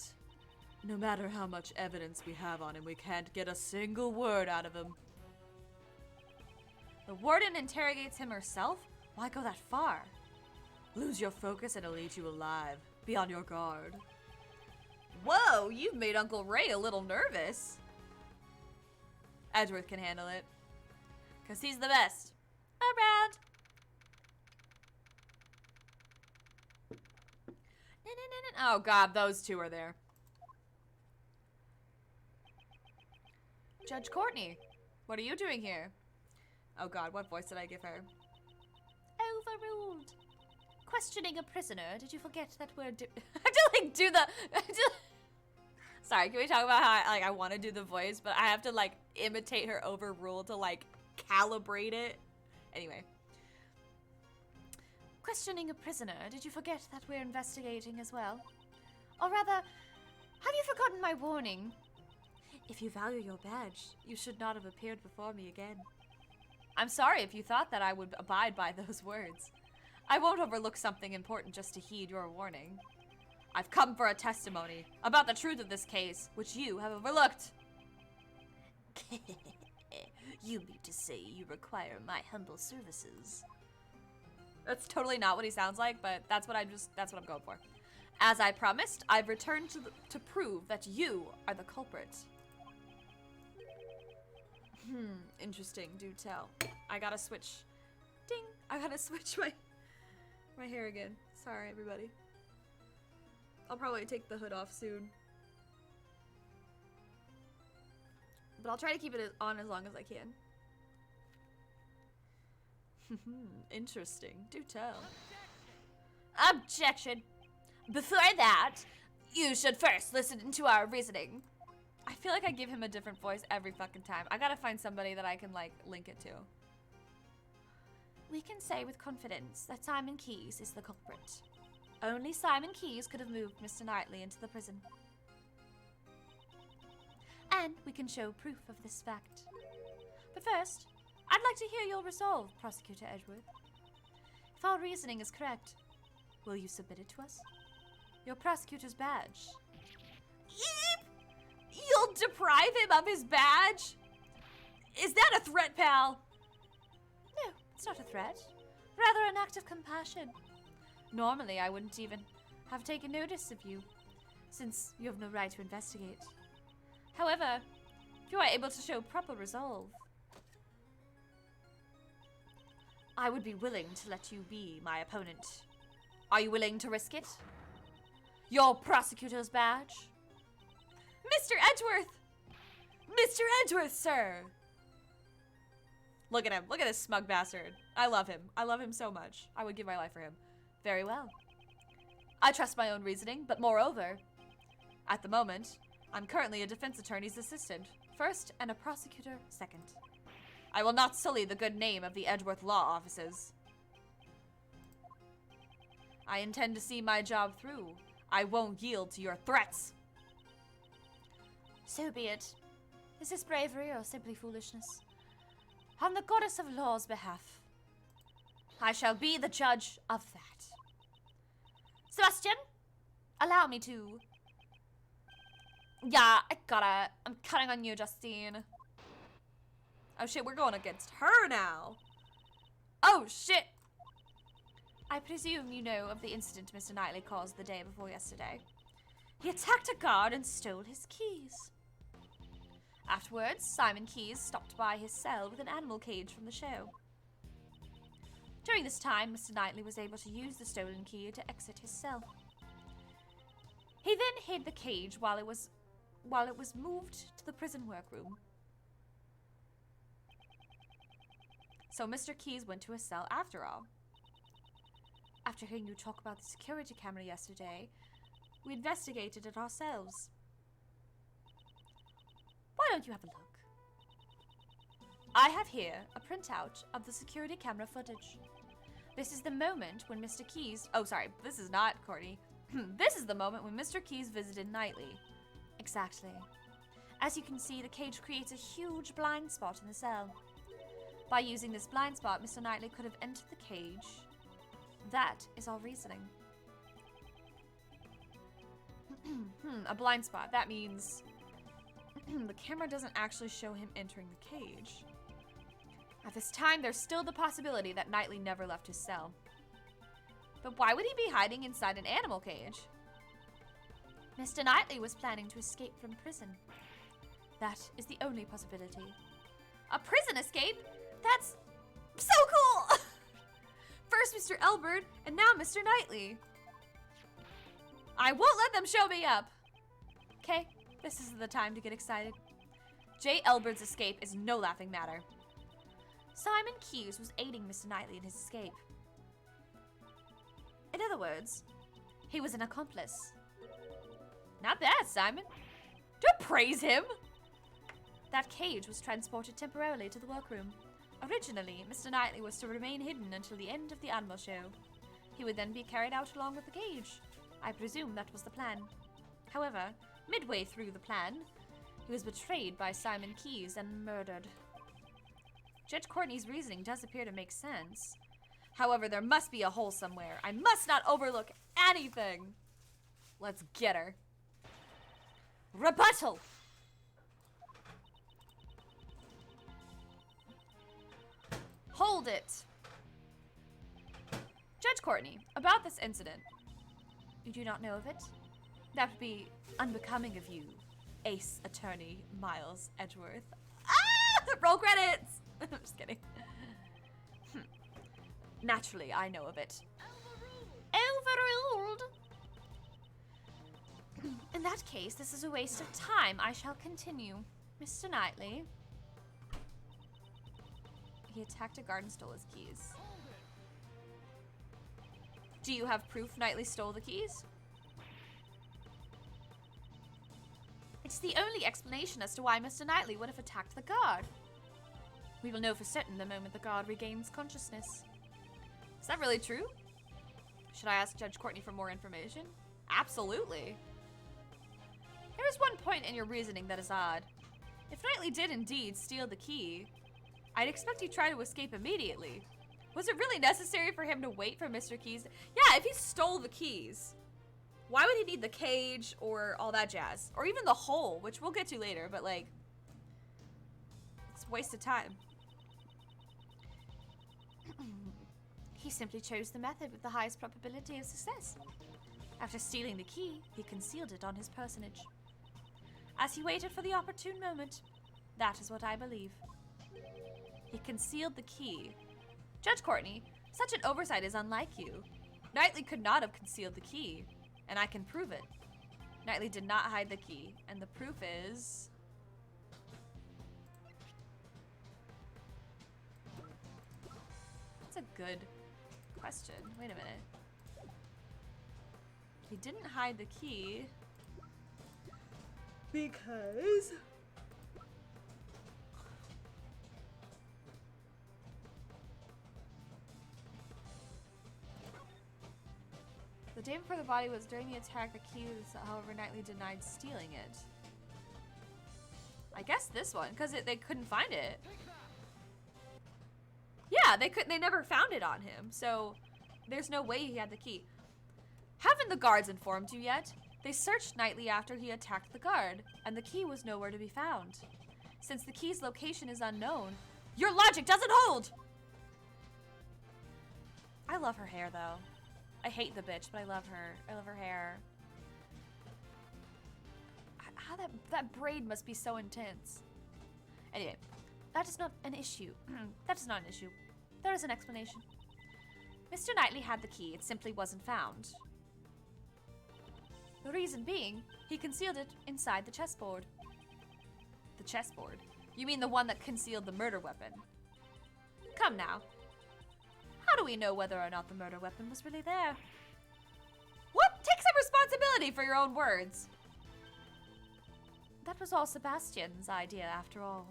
Speaker 2: no matter how much evidence we have on him, we can't get a single word out of him. The warden interrogates him herself? Why go that far? Lose your focus and it'll eat you alive. Be on your guard. Whoa, you've made Uncle Ray a little nervous. Edgeworth can handle it. 'Cause he's the best. Around. Oh god, those two are there. Judge Courtney, what are you doing here? Oh god, what voice did I give her? Overruled. Questioning a prisoner. Did you forget that we're I have to like do the Sorry, can we talk about how I want to do the voice, but I have to like imitate her overruled to like calibrate it. Anyway. Questioning a prisoner. Did you forget that we're investigating as well? Or rather, have you forgotten my warning? If you value your badge, you should not have appeared before me again. I'm sorry if you thought that I would abide by those words. I won't overlook something important just to heed your warning. I've come for a testimony about the truth of this case, which you have overlooked. You mean to say you require my humble services? That's totally not what he sounds like, but that's what I'm going for. As I promised, I've returned to prove that you are the culprit. Interesting. Do tell. I gotta switch. Ding! I gotta switch my hair again. Sorry, everybody. I'll probably take the hood off soon. But I'll try to keep it on as long as I can. Interesting. Do tell. Objection! Before that, you should first listen to our reasoning. I feel like I give him a different voice every fucking time. I gotta find somebody that I can, like, link it to. We can say with confidence that Simon Keyes is the culprit. Only Simon Keyes could have moved Mr. Knightley into the prison. And we can show proof of this fact. But first, I'd like to hear your resolve, Prosecutor Edgeworth. If our reasoning is correct, will you submit it to us? Your prosecutor's badge. Eep! You'll deprive him of his badge? Is that a threat, pal? No, it's not a threat. Rather an act of compassion. Normally, I wouldn't even have taken notice of you, since you have no right to investigate. However, if you are able to show proper resolve, I would be willing to let you be my opponent. Are you willing to risk it? Your prosecutor's badge? Mr. Edgeworth! Mr. Edgeworth, sir! Look at him. Look at this smug bastard. I love him. I love him so much. I would give my life for him. Very well. I trust my own reasoning, but moreover, at the moment, I'm currently a defense attorney's assistant, first, and a prosecutor, second. I will not sully the good name of the Edgeworth law offices. I intend to see my job through. I won't yield to your threats. So be it. Is this bravery or simply foolishness? On the goddess of law's behalf, I shall be the judge of that. Sebastian, allow me to... Yeah, I'm cutting on you, Justine. Oh shit, we're going against her now. Oh shit. I presume you know of the incident Mr. Knightley caused the day before yesterday. He attacked a guard and stole his keys. Afterwards, Simon Keyes stopped by his cell with an animal cage from the show. During this time, Mr. Knightley was able to use the stolen key to exit his cell. He then hid the cage while it was moved to the prison workroom. So Mr. Keyes went to his cell after all. After hearing you talk about the security camera yesterday, we investigated it ourselves. Why don't you have a look? I have here a printout of the security camera footage. This is the moment when Mr. Keyes... Oh, sorry, this is not Courtney. This is the moment when Mr. Keyes visited Knightley. Exactly. As you can see, the cage creates a huge blind spot in the cell. By using this blind spot, Mr. Knightley could have entered the cage. That is our reasoning. A blind spot. That means the camera doesn't actually show him entering the cage. At this time, there's still the possibility that Knightley never left his cell. But why would he be hiding inside an animal cage? Mr. Knightley was planning to escape from prison. That is the only possibility. A prison escape? That's so cool! First Mr. Elbert, and now Mr. Knightley. I won't let them show me up. Okay, this is the time to get excited. J. Elbert's escape is no laughing matter. Simon Keyes was aiding Mr. Knightley in his escape. In other words, he was an accomplice. Not bad, Simon. Don't praise him. That cage was transported temporarily to the workroom. Originally, Mr. Knightley was to remain hidden until the end of the animal show. He would then be carried out along with the cage. I presume that was the plan. However, midway through the plan, he was betrayed by Simon Keyes and murdered. Judge Courtney's reasoning does appear to make sense. However, there must be a hole somewhere. I must not overlook anything. Let's get her. Rebuttal! Hold it. Judge Courtney, about this incident. You do not know of it? That would be unbecoming of you, ace attorney Miles Edgeworth. Ah! Roll credits! I'm just kidding. Naturally, I know of it. Overruled! In that case, this is a waste of time. I shall continue. Mr. Knightley. He attacked a guard and stole his keys. Do you have proof Knightley stole the keys? It's the only explanation as to why Mr. Knightley would have attacked the guard. We will know for certain the moment the guard regains consciousness. Is that really true? Should I ask Judge Courtney for more information? Absolutely. There is one point in your reasoning that is odd. If Knightley did indeed steal the key, I'd expect he'd try to escape immediately. Was it really necessary for him to wait for Mr. Keyes? Yeah, if he stole the keys, why would he need the cage or all that jazz? Or even the hole, which we'll get to later, but like, it's a waste of time. He simply chose the method with the highest probability of success. After stealing the key, he concealed it on his personage. As he waited for the opportune moment, that is what I believe. He concealed the key. Judge Courtney, such an oversight is unlike you. Knightley could not have concealed the key, and I can prove it. Knightley did not hide the key, and the proof is... That's a good question. Wait a minute. He didn't hide the key because the day before the body was during the attack. The key was, however, Knightley denied stealing it. I guess this one, because they couldn't find it. Yeah, they never found it on him, so there's no way he had the key. Haven't the guards informed you yet? They searched Knightley after he attacked the guard, and the key was nowhere to be found. Since the key's location is unknown, your logic doesn't hold! I love her hair, though. I hate the bitch, but I love her. I love her hair. How that braid must be so intense. Anyway, that is not an issue. That is not an issue. There is an explanation. Mr. Knightley had the key. It simply wasn't found. The reason being, he concealed it inside the chessboard. The chessboard? You mean the one that concealed the murder weapon? Come now. How do we know whether or not the murder weapon was really there? What? Take some responsibility for your own words. That was all Sebastian's idea, after all.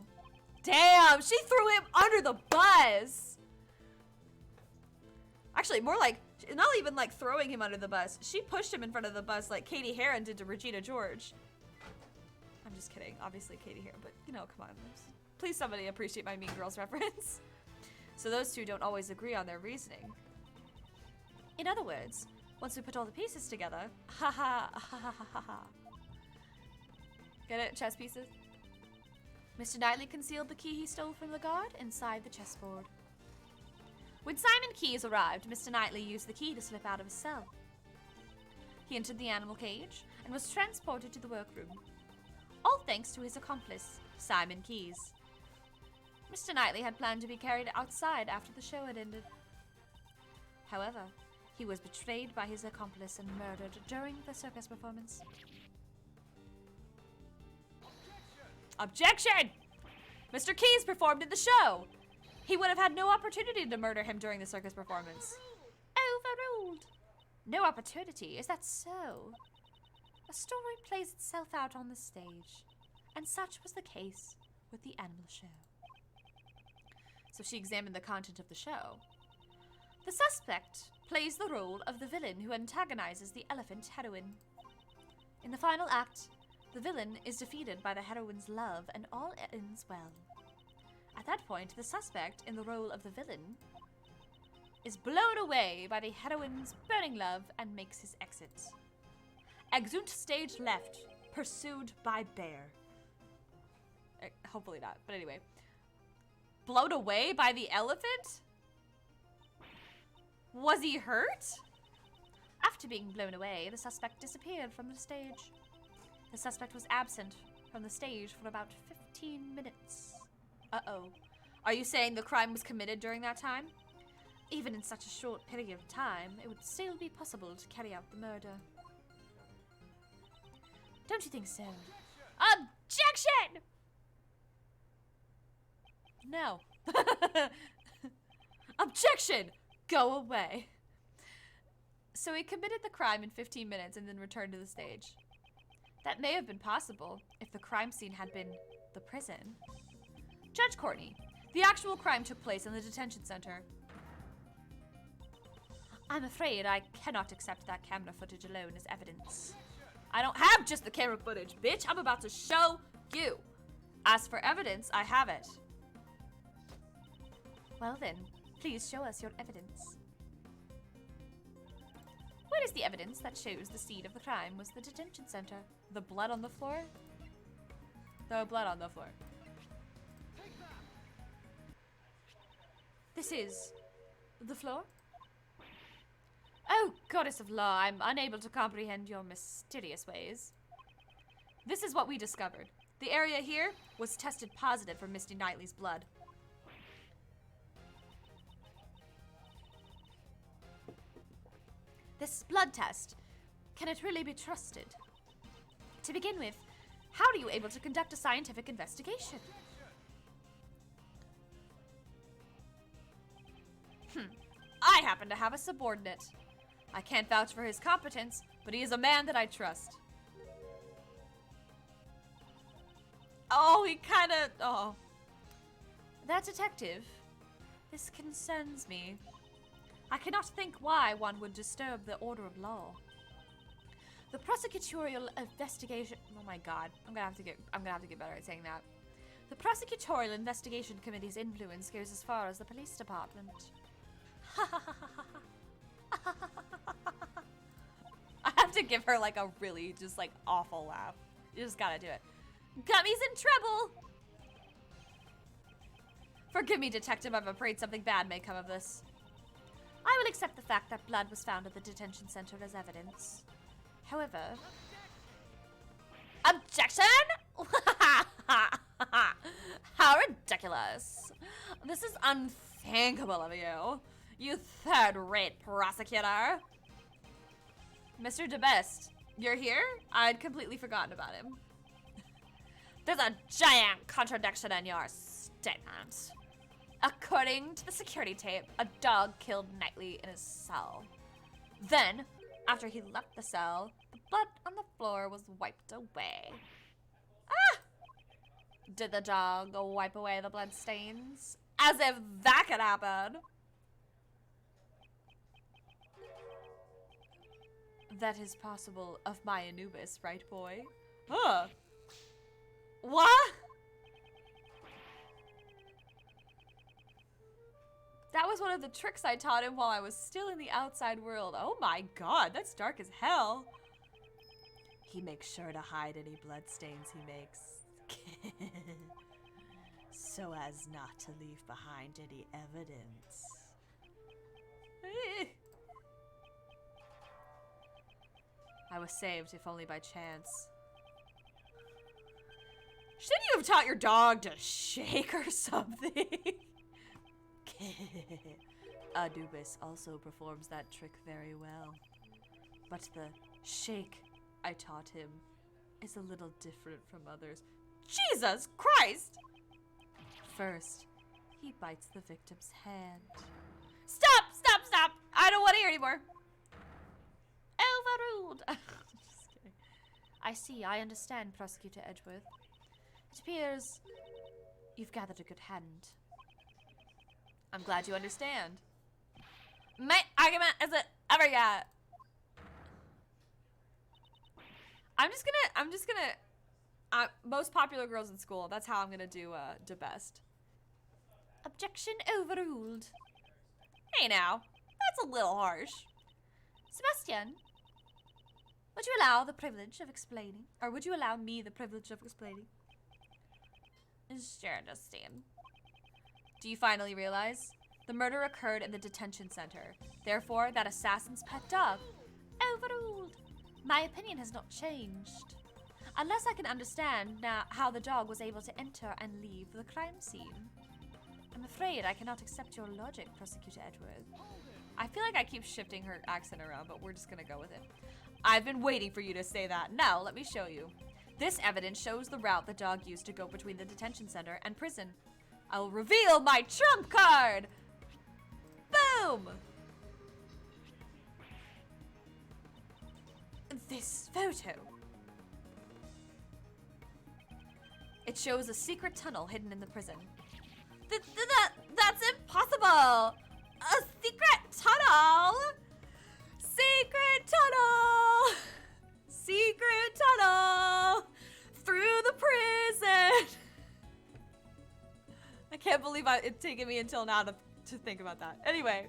Speaker 2: Damn, she threw him under the bus! Actually, more like, not even like throwing him under the bus. She pushed him in front of the bus like Katie Heron did to Regina George. I'm just kidding. Obviously Katie Heron, but you know, come on. Please somebody appreciate my Mean Girls reference. So those two don't always agree on their reasoning. In other words, once we put all the pieces together, ha ha ha ha ha ha. Get it? Chess pieces? Mr. Knightley concealed the key he stole from the guard inside the chessboard. When Simon Keyes arrived, Mr. Knightley used the key to slip out of his cell. He entered the animal cage and was transported to the workroom. All thanks to his accomplice, Simon Keyes. Mr. Knightley had planned to be carried outside after the show had ended. However, he was betrayed by his accomplice and murdered during the circus performance. Objection! Mr. Keyes performed in the show! He would have had no opportunity to murder him during the circus performance. Overruled! No opportunity? Is that so? A story plays itself out on the stage, and such was the case with the animal show. So she examined the content of the show. The suspect plays the role of the villain who antagonizes the elephant heroine. In the final act, the villain is defeated by the heroine's love and all ends well. At that point, the suspect in the role of the villain is blown away by the heroine's burning love and makes his exit. Exit stage left, pursued by bear. Hopefully not, but anyway. Blown away by the elephant? Was he hurt? After being blown away, the suspect disappeared from the stage. The suspect was absent from the stage for about 15 minutes. Uh-oh. Are you saying the crime was committed during that time? Even in such a short period of time, it would still be possible to carry out the murder. Don't you think so? Objection! No. Objection! Go away. So he committed the crime in 15 minutes and then returned to the stage. That may have been possible if the crime scene had been the prison. Judge Courtney, the actual crime took place in the detention center. I'm afraid I cannot accept that camera footage alone as evidence. I don't have just the camera footage, bitch. I'm about to show you. As for evidence, I have it. Well then, please show us your evidence. What is the evidence that shows the scene of the crime was the detention center? The blood on the floor? The blood on the floor. This is the floor? Oh, goddess of law, I'm unable to comprehend your mysterious ways. This is what we discovered. The area here was tested positive for Misty Knightley's blood. This blood test, can it really be trusted? To begin with, how are you able to conduct a scientific investigation? happen to have a subordinate. I can't vouch for his competence, but he is a man that I trust. Oh, he kind of... Oh. That detective. This concerns me. I cannot think why one would disturb the order of law. The prosecutorial investigation... Oh my god. I'm gonna have to get better at saying that. The prosecutorial investigation committee's influence goes as far as the police department. I have to give her like a really just like awful laugh. You just gotta do it. Gummy's in trouble! Forgive me, detective. I'm afraid something bad may come of this. I will accept the fact that blood was found at the detention center as evidence. However... Objection! How ridiculous. This is unthinkable of you. You third-rate prosecutor. Mr. DeBest, you're here? I'd completely forgotten about him. There's a giant contradiction in your statement. According to the security tape, a dog killed Knightley in his cell. Then, after he left the cell, the blood on the floor was wiped away. Ah! Did the dog wipe away the blood stains? As if that could happen. That is possible of my Anubis, right, boy? Huh. What? That was one of the tricks I taught him while I was still in the outside world. Oh my god, that's dark as hell. He makes sure to hide any bloodstains he makes. So as not to leave behind any evidence. I was saved, if only by chance. Shouldn't you have taught your dog to shake or something? Anubis also performs that trick very well. But the shake I taught him is a little different from others. Jesus Christ! First, he bites the victim's hand. Stop! Stop! Stop! I don't want to hear anymore. Overruled. Just kidding. I see. I understand, Prosecutor Edgeworth. It appears you've gathered a good hand. I'm glad you understand. My argument isn't ever yet. I'm just gonna most popular girls in school. That's how I'm gonna do best. Objection overruled. Hey now, that's a little harsh. Sebastian, would you allow the privilege of explaining? Or would you allow me the privilege of explaining? Sure, Justine. Do you finally realize? The murder occurred in the detention center. Therefore, that assassin's pet dog. Overruled. My opinion has not changed. Unless I can understand now how the dog was able to enter and leave the crime scene. I'm afraid I cannot accept your logic, Prosecutor Edgeworth. I feel like I keep shifting her accent around, but we're just gonna go with it. I've been waiting for you to say that. Now, let me show you. This evidence shows the route the dog used to go between the detention center and prison. I will reveal my trump card! Boom! This photo. It shows a secret tunnel hidden in the prison. That's impossible! A secret tunnel! Secret tunnel! Secret tunnel! Through the prison! I can't believe it's taken me until now to think about that. Anyway.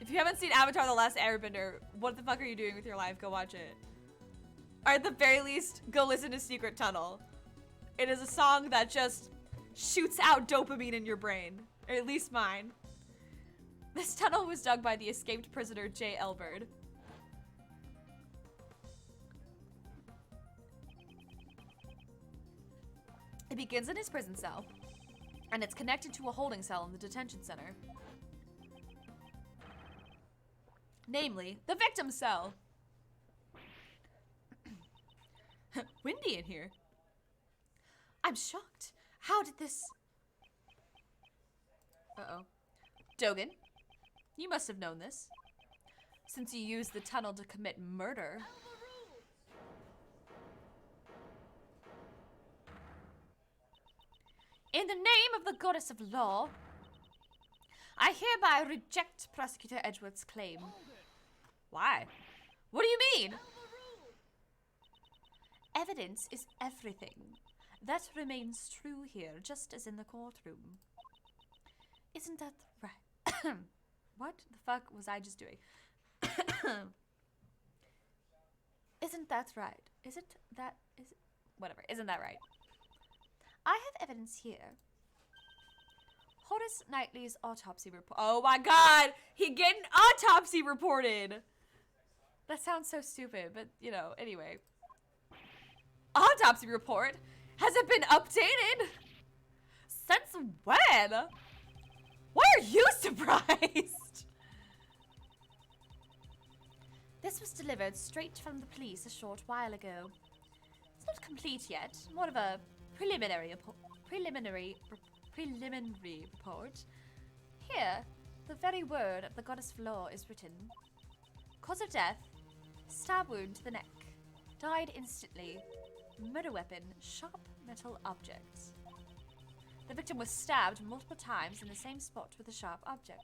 Speaker 2: If you haven't seen Avatar: The Last Airbender, what the fuck are you doing with your life? Go watch it. Or at the very least, go listen to Secret Tunnel. It is a song that just shoots out dopamine in your brain. Or at least mine. This tunnel was dug by the escaped prisoner J. Elbert. It begins in his prison cell, and it's connected to a holding cell in the detention center. Namely, the victim's cell. Windy in here. I'm shocked. How did this... Uh-oh. Dogen, You must have known this, since you used the tunnel to commit murder. In the name of the goddess of law, I hereby reject Prosecutor Edgeworth's claim. Why? What do you mean? Evidence is everything. That remains true here, just as in the courtroom. Isn't that right? What the fuck was I just doing? Isn't that right? Whatever, isn't that right? I have evidence here. Horace Knightley's autopsy report. Oh my god! He getting autopsy reported! That sounds so stupid, but you know, anyway. Autopsy report? Has it been updated? Since when? Why are you surprised? This was delivered straight from the police a short while ago. It's not complete yet, more of a preliminary report. Here, the very word of the goddess of law is written. Cause of death, stab wound to the neck. Died instantly. Murder weapon, sharp metal object. The victim was stabbed multiple times in the same spot with a sharp object.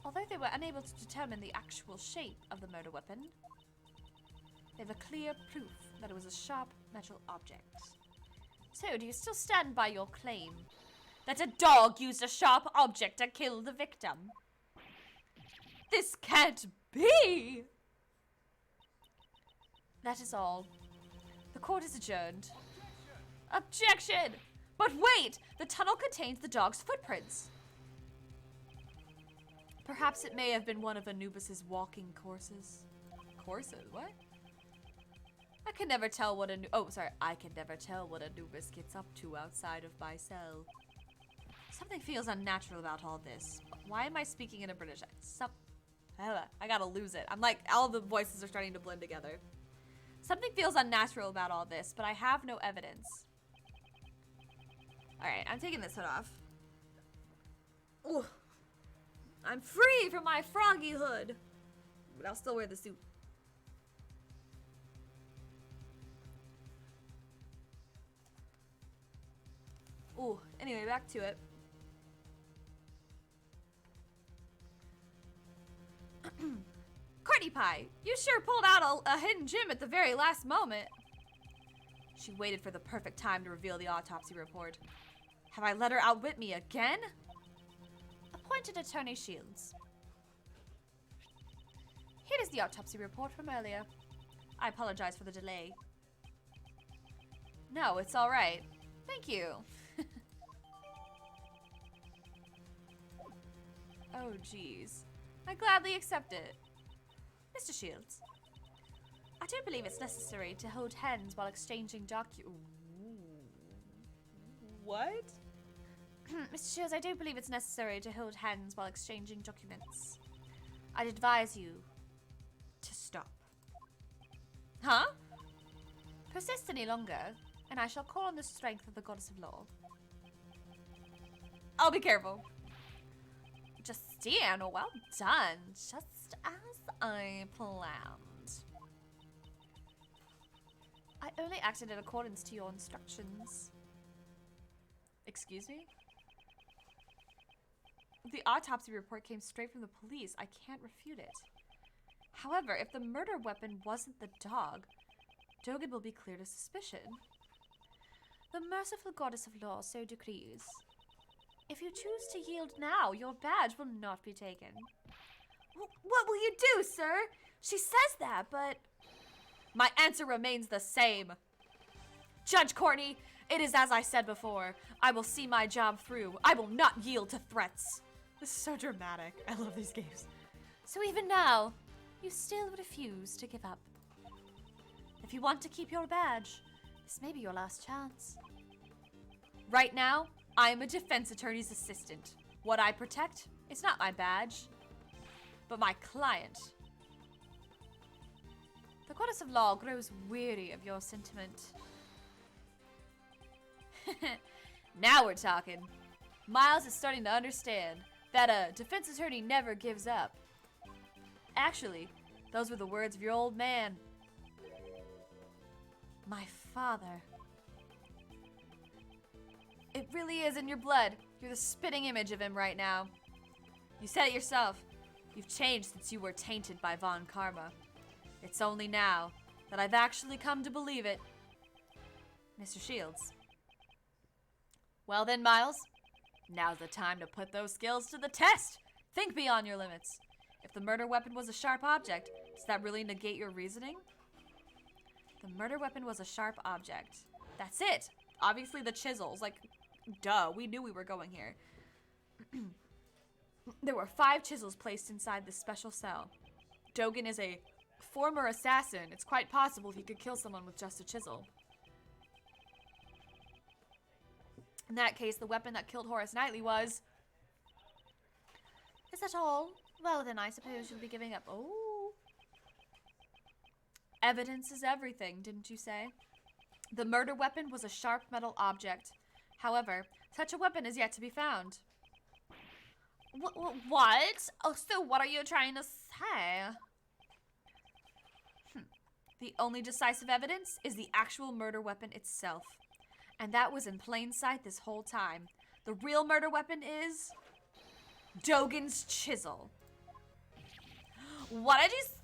Speaker 2: Although they were unable to determine the actual shape of the murder weapon, they have a clear proof that it was a sharp metal object. So, do you still stand by your claim that a dog used a sharp object to kill the victim? This can't be! That is all. The court is adjourned. Objection! But wait! The tunnel contains the dog's footprints. Perhaps it may have been one of Anubis's walking courses. Courses? What? I can never tell what I can never tell what Anubis gets up to outside of my cell. Something feels unnatural about all this. Why am I speaking in a British accent? I gotta lose it. I'm like, all the voices are starting to blend together. Something feels unnatural about all this, but I have no evidence. Alright, I'm taking this hood off. Ooh. I'm free from my froggy hood. But I'll still wear the suit. Ooh, anyway, back to it. Courtney Pie, you sure pulled out a hidden gem at the very last moment. She waited for the perfect time to reveal the autopsy report. Have I let her outwit me again? Appointed Attorney Shields. Here is the autopsy report from earlier. I apologize for the delay. No, it's all right. Thank you. Oh, geez. I gladly accept it. Mr. Shields, I don't believe it's necessary to hold hands while exchanging What? Mr. Shields, I don't believe it's necessary to hold hands while exchanging documents. I'd advise you to stop. Huh? Persist any longer, and I shall call on the strength of the goddess of law. I'll be careful. Justine, well done. Just as I planned. I only acted in accordance to your instructions. Excuse me? The autopsy report came straight from the police. I can't refute it. However, if the murder weapon wasn't the dog, Dogen will be cleared of suspicion. The merciful goddess of law so decrees. If you choose to yield now, your badge will not be taken. What will you do, sir? She says that, but... My answer remains the same. Judge Courtney, it is as I said before. I will see my job through. I will not yield to threats. This is so dramatic. I love these games. So even now, you still refuse to give up. If you want to keep your badge, this may be your last chance. Right now, I am a defense attorney's assistant. What I protect is not my badge, but my client. The goddess of law grows weary of your sentiment. Now we're talking. Miles is starting to understand. that a defense attorney never gives up. Actually, those were the words of your old man. My father. It really is in your blood. You're the spitting image of him right now. You said it yourself. You've changed since you were tainted by Von Karma. It's only now that I've actually come to believe it. Mr. Shields. Well then, Miles. Now's the time to put those skills to the test. Think beyond your limits. If the murder weapon was a sharp object, does that really negate your reasoning? The murder weapon was a sharp object. That's it. Obviously the chisels. Like, duh, we knew we were going here. There were 5 chisels placed inside this special cell. Dogen is a former assassin. It's quite possible he could kill someone with just a chisel. In that case, the weapon that killed Horace Knightley was... Is that all? Well, then I suppose you'll be giving up. Oh. Evidence is everything, didn't you say? The murder weapon was a sharp metal object. However, such a weapon is yet to be found. What? Oh, so what are you trying to say? The only decisive evidence is the actual murder weapon itself. And that was in plain sight this whole time. The real murder weapon is... Dogen's chisel. What did you say?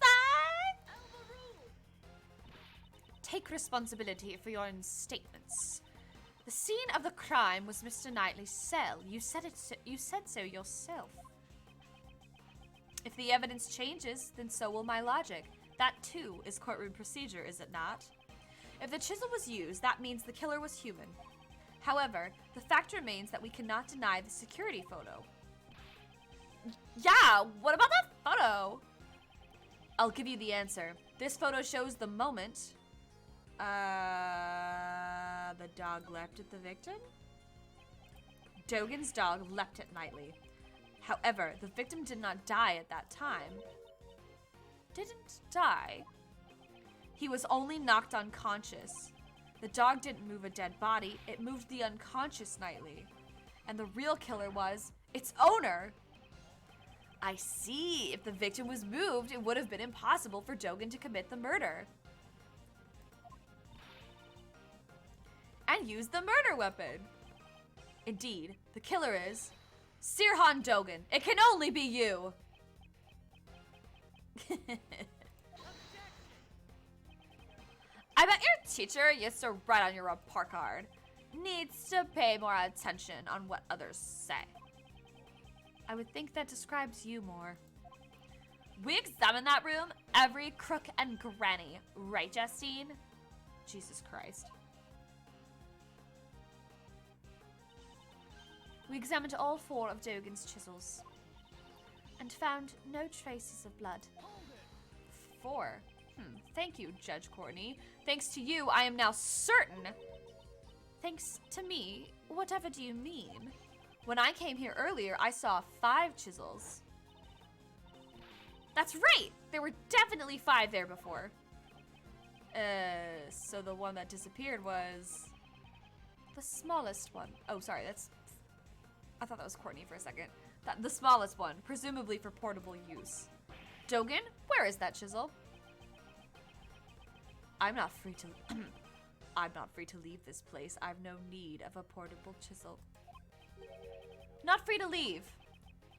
Speaker 2: Take responsibility for your own statements. The scene of the crime was Mr. Knightley's cell. You said so yourself. If the evidence changes, then so will my logic. That too is courtroom procedure, is it not? If the chisel was used, that means the killer was human. However, the fact remains that we cannot deny the security photo. Yeah, what about that photo? I'll give you the answer. This photo shows the moment... the dog leapt at the victim? Dogen's dog leapt at Knightley. However, the victim did not die at that time. Didn't die? He was only knocked unconscious. The dog didn't move a dead body, it moved the unconscious Knightley. And the real killer was its owner. I see. If the victim was moved, it would have been impossible for Dogen to commit the murder. And use the murder weapon. Indeed, the killer is Sirhan Dogen. It can only be you. I bet your teacher used to write on your report card. Needs to pay more attention on what others say. I would think that describes you more. We examined that room, every crook and granny. Right, Justine? Jesus Christ. We examined all 4 of Dogen's chisels and found no traces of blood. 4? Thank you, Judge Courtney. Thanks to you, I am now certain. Thanks to me? Whatever do you mean? When I came here earlier, I saw 5 chisels. That's right! There were definitely 5 there before. So the one that disappeared was... the smallest one. Oh, sorry, that's... I thought that was Courtney for a second. The smallest one, presumably for portable use. Dogen, where is that chisel? I'm not free to... I'm not free to leave this place. I've no need of a portable chisel. Not free to leave.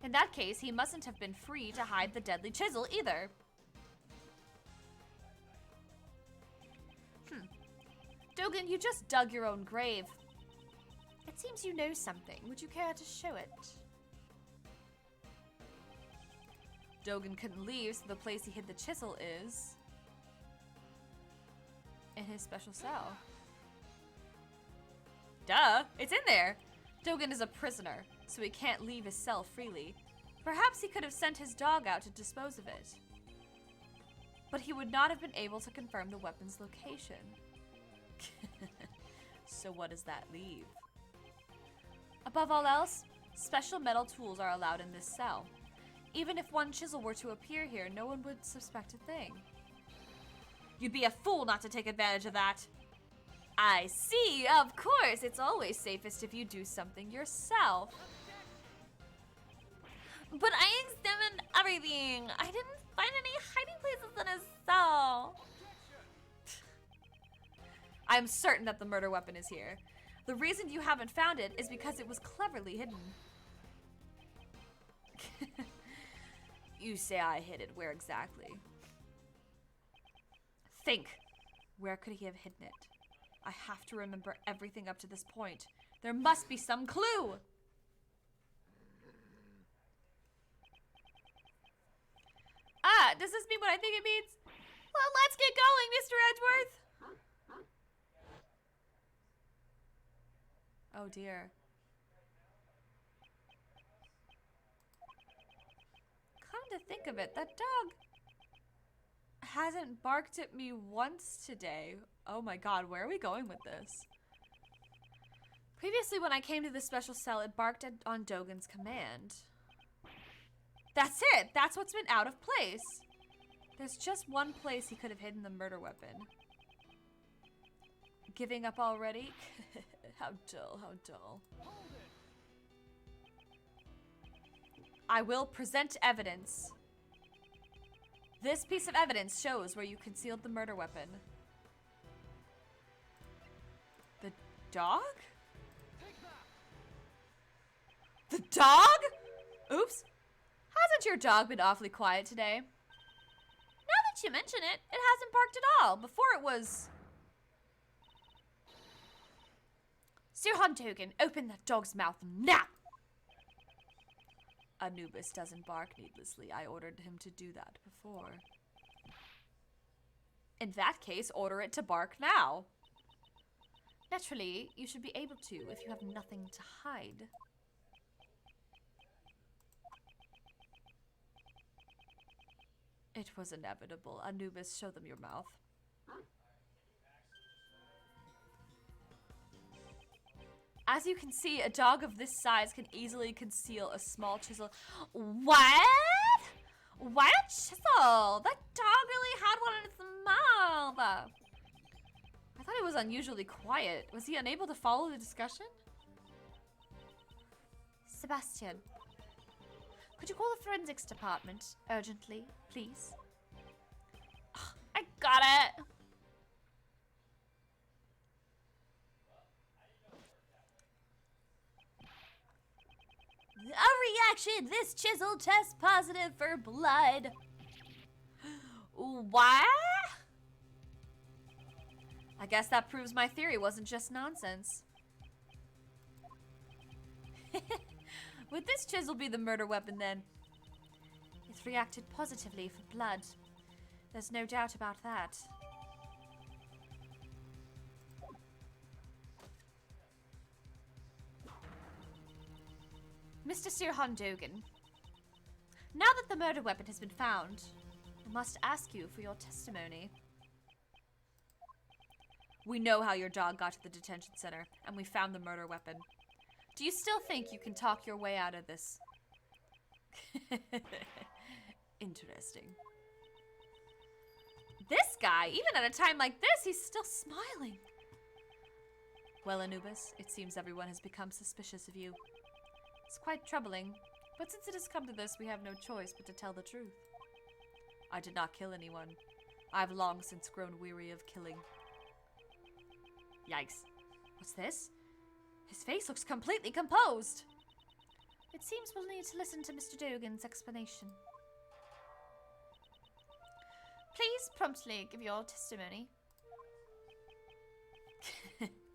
Speaker 2: In that case, he mustn't have been free to hide the deadly chisel either. Dogen, you just dug your own grave. It seems you know something. Would you care to show it? Dogen couldn't leave, so the place he hid the chisel is... in his special cell. Duh! It's in there! Dogen is a prisoner, so he can't leave his cell freely. Perhaps he could have sent his dog out to dispose of it. But he would not have been able to confirm the weapon's location. So what does that leave? Above all else, special metal tools are allowed in this cell. Even if one chisel were to appear here, no one would suspect a thing. You'd be a fool not to take advantage of that. I see, of course, it's always safest if you do something yourself. But I examined everything. I didn't find any hiding places in his cell. I'm certain that the murder weapon is here. The reason you haven't found it is because it was cleverly hidden. You say I hid it. Where exactly? Think. Where could he have hidden it? I have to remember everything up to this point. There must be some clue. Ah, does this mean what I think it means? Well, let's get going, Mr. Edgeworth. Oh dear. Come to think of it, that dog hasn't barked at me once today. Oh my god, where are we going with this? Previously, when I came to this special cell, it barked on Dogen's command. That's it! That's what's been out of place! There's just one place he could have hidden the murder weapon. Giving up already? How dull, how dull. I will present evidence. This piece of evidence shows where you concealed the murder weapon. The dog? The dog? Oops. Hasn't your dog been awfully quiet today? Now that you mention it, it hasn't barked at all. Before it was... Sir Hontogen, open that dog's mouth now! Anubis doesn't bark needlessly. I ordered him to do that before. In that case, order it to bark now. Naturally, you should be able to if you have nothing to hide. It was inevitable. Anubis, show them your mouth. As you can see, a dog of this size can easily conceal a small chisel. What? What chisel? That dog really had one in its mouth. I thought it was unusually quiet. Was he unable to follow the discussion? Sebastian, could you call the forensics department urgently, please? I got it. A reaction! This chisel tests positive for blood. What? I guess that proves my theory wasn't just nonsense. Would this chisel be the murder weapon then? It's reacted positively for blood. There's no doubt about that. Mr. Sir Hondogen, now that the murder weapon has been found, I must ask you for your testimony. We know how your dog got to the detention center, and we found the murder weapon. Do you still think you can talk your way out of this? Interesting. This guy, even at a time like this, he's still smiling. Well, Anubis, it seems everyone has become suspicious of you. It's quite troubling, but since it has come to this, we have no choice but to tell the truth. I did not kill anyone. I've long since grown weary of killing. Yikes. What's this? His face looks completely composed. It seems we'll need to listen to Mr. Dogen's explanation. Please promptly give your testimony.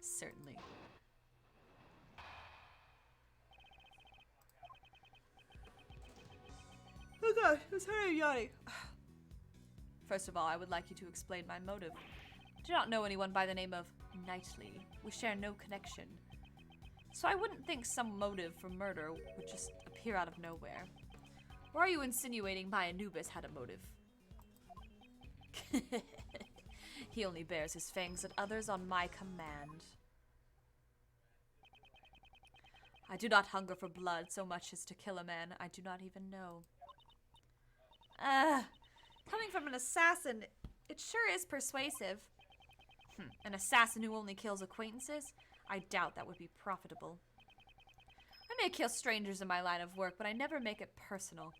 Speaker 2: Certainly. Oh gosh, I'm sorry I'm yawning. First of all, I would like you to explain my motive. I do not know anyone by the name of Knightley. We share no connection. So I wouldn't think some motive for murder would just appear out of nowhere. Or are you insinuating my Anubis had a motive? He only bares his fangs at others on my command. I do not hunger for blood so much as to kill a man I do not even know. Coming from an assassin, it sure is persuasive. An assassin who only kills acquaintances? I doubt that would be profitable. I may kill strangers in my line of work, but I never make it personal.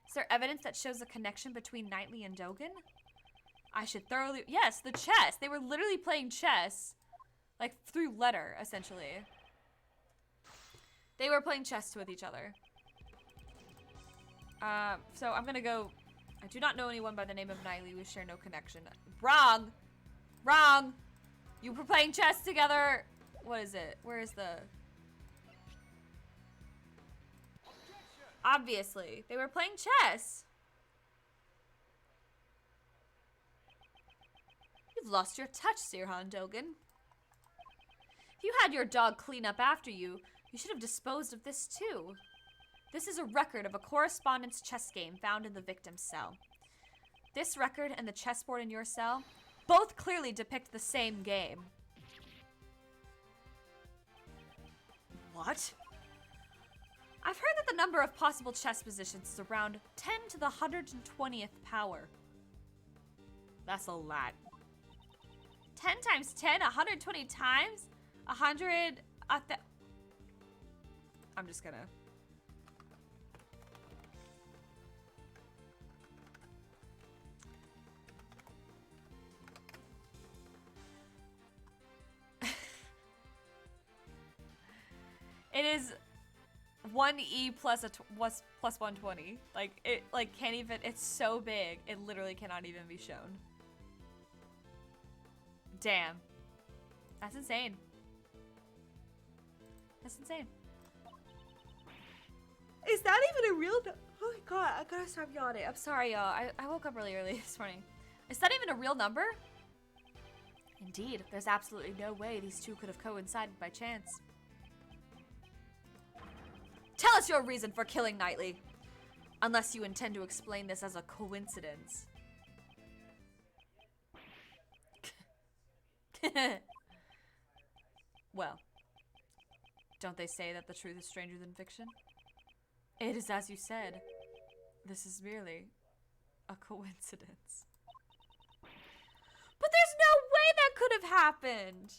Speaker 2: Is there evidence that shows a connection between Knightley and Dogen? I should thoroughly... Yes, the chess! They were literally playing chess. Like, through letter, essentially. They were playing chess with each other. So I'm gonna go... I do not know anyone by the name of Knightley. We share no connection. Wrong! Wrong! You were playing chess together! What is it? Where is the... Obviously. They were playing chess! You've lost your touch, Sirhan Dogen. If you had your dog clean up after you, you should have disposed of this too. This is a record of a correspondence chess game found in the victim's cell. This record and the chessboard in your cell both clearly depict the same game. What? I've heard that the number of possible chess positions is around 10 to the 120th power. That's a lot. 10 times 10, 120 times? 100... I'm just gonna... It is 1E plus plus 120. Like, it can't even... It's so big, it literally cannot even be shown. Damn. That's insane. That's insane. Is that even a real... Oh my god, I gotta stop yawning. I'm sorry, y'all. I woke up really early this morning. Is that even a real number? Indeed, there's absolutely no way these two could have coincided by chance. Tell us your reason for killing Knightley. Unless you intend to explain this as a coincidence. Well, don't they say that the truth is stranger than fiction? It is as you said. This is merely a coincidence. But there's no way that could have happened!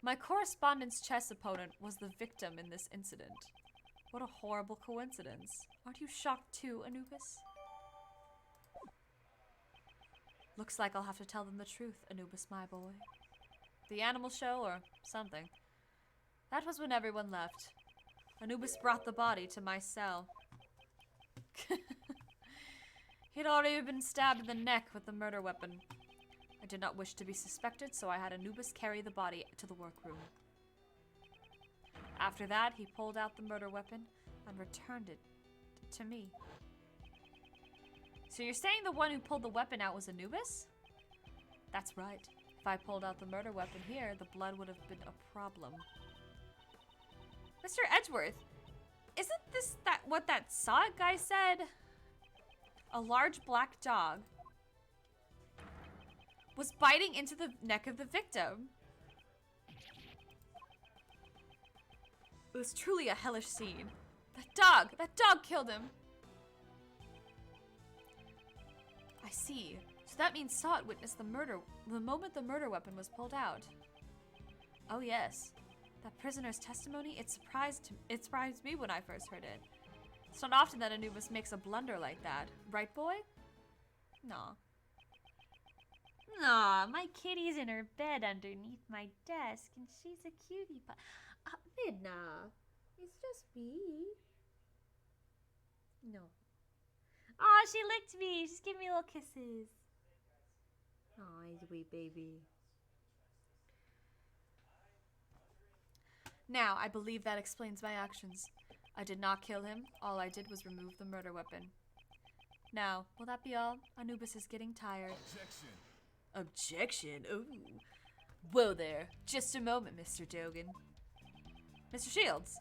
Speaker 2: My correspondence chess opponent was the victim in this incident. What a horrible coincidence. Aren't you shocked too, Anubis? Looks like I'll have to tell them the truth, Anubis, my boy. The animal show or something. That was when everyone left. Anubis brought the body to my cell. He'd already been stabbed in the neck with the murder weapon. I did not wish to be suspected, so I had Anubis carry the body to the workroom. After that, he pulled out the murder weapon and returned it to me. So you're saying the one who pulled the weapon out was Anubis? That's right. If I pulled out the murder weapon here, the blood would have been a problem. Mr. Edgeworth, isn't this what that saw it guy said? A large black dog was biting into the neck of the victim. It was truly a hellish scene. That dog killed him. I see. So that means Sot witnessed the murder the moment the murder weapon was pulled out. Oh yes. That prisoner's testimony, it surprised me when I first heard it. It's not often that Anubis makes a blunder like that. Right, boy? Nah. Aw, my kitty's in her bed underneath my desk, and she's a cutie pie. Midna, it's just me. No. Aw, she licked me. She's giving me little kisses. Aw, sweet baby. Now, I believe that explains my actions. I did not kill him. All I did was remove the murder weapon. Now, will that be all? Anubis is getting tired. Objection. Objection? Ooh. Whoa there. Just a moment, Mr. Dogen. Mr. Shields.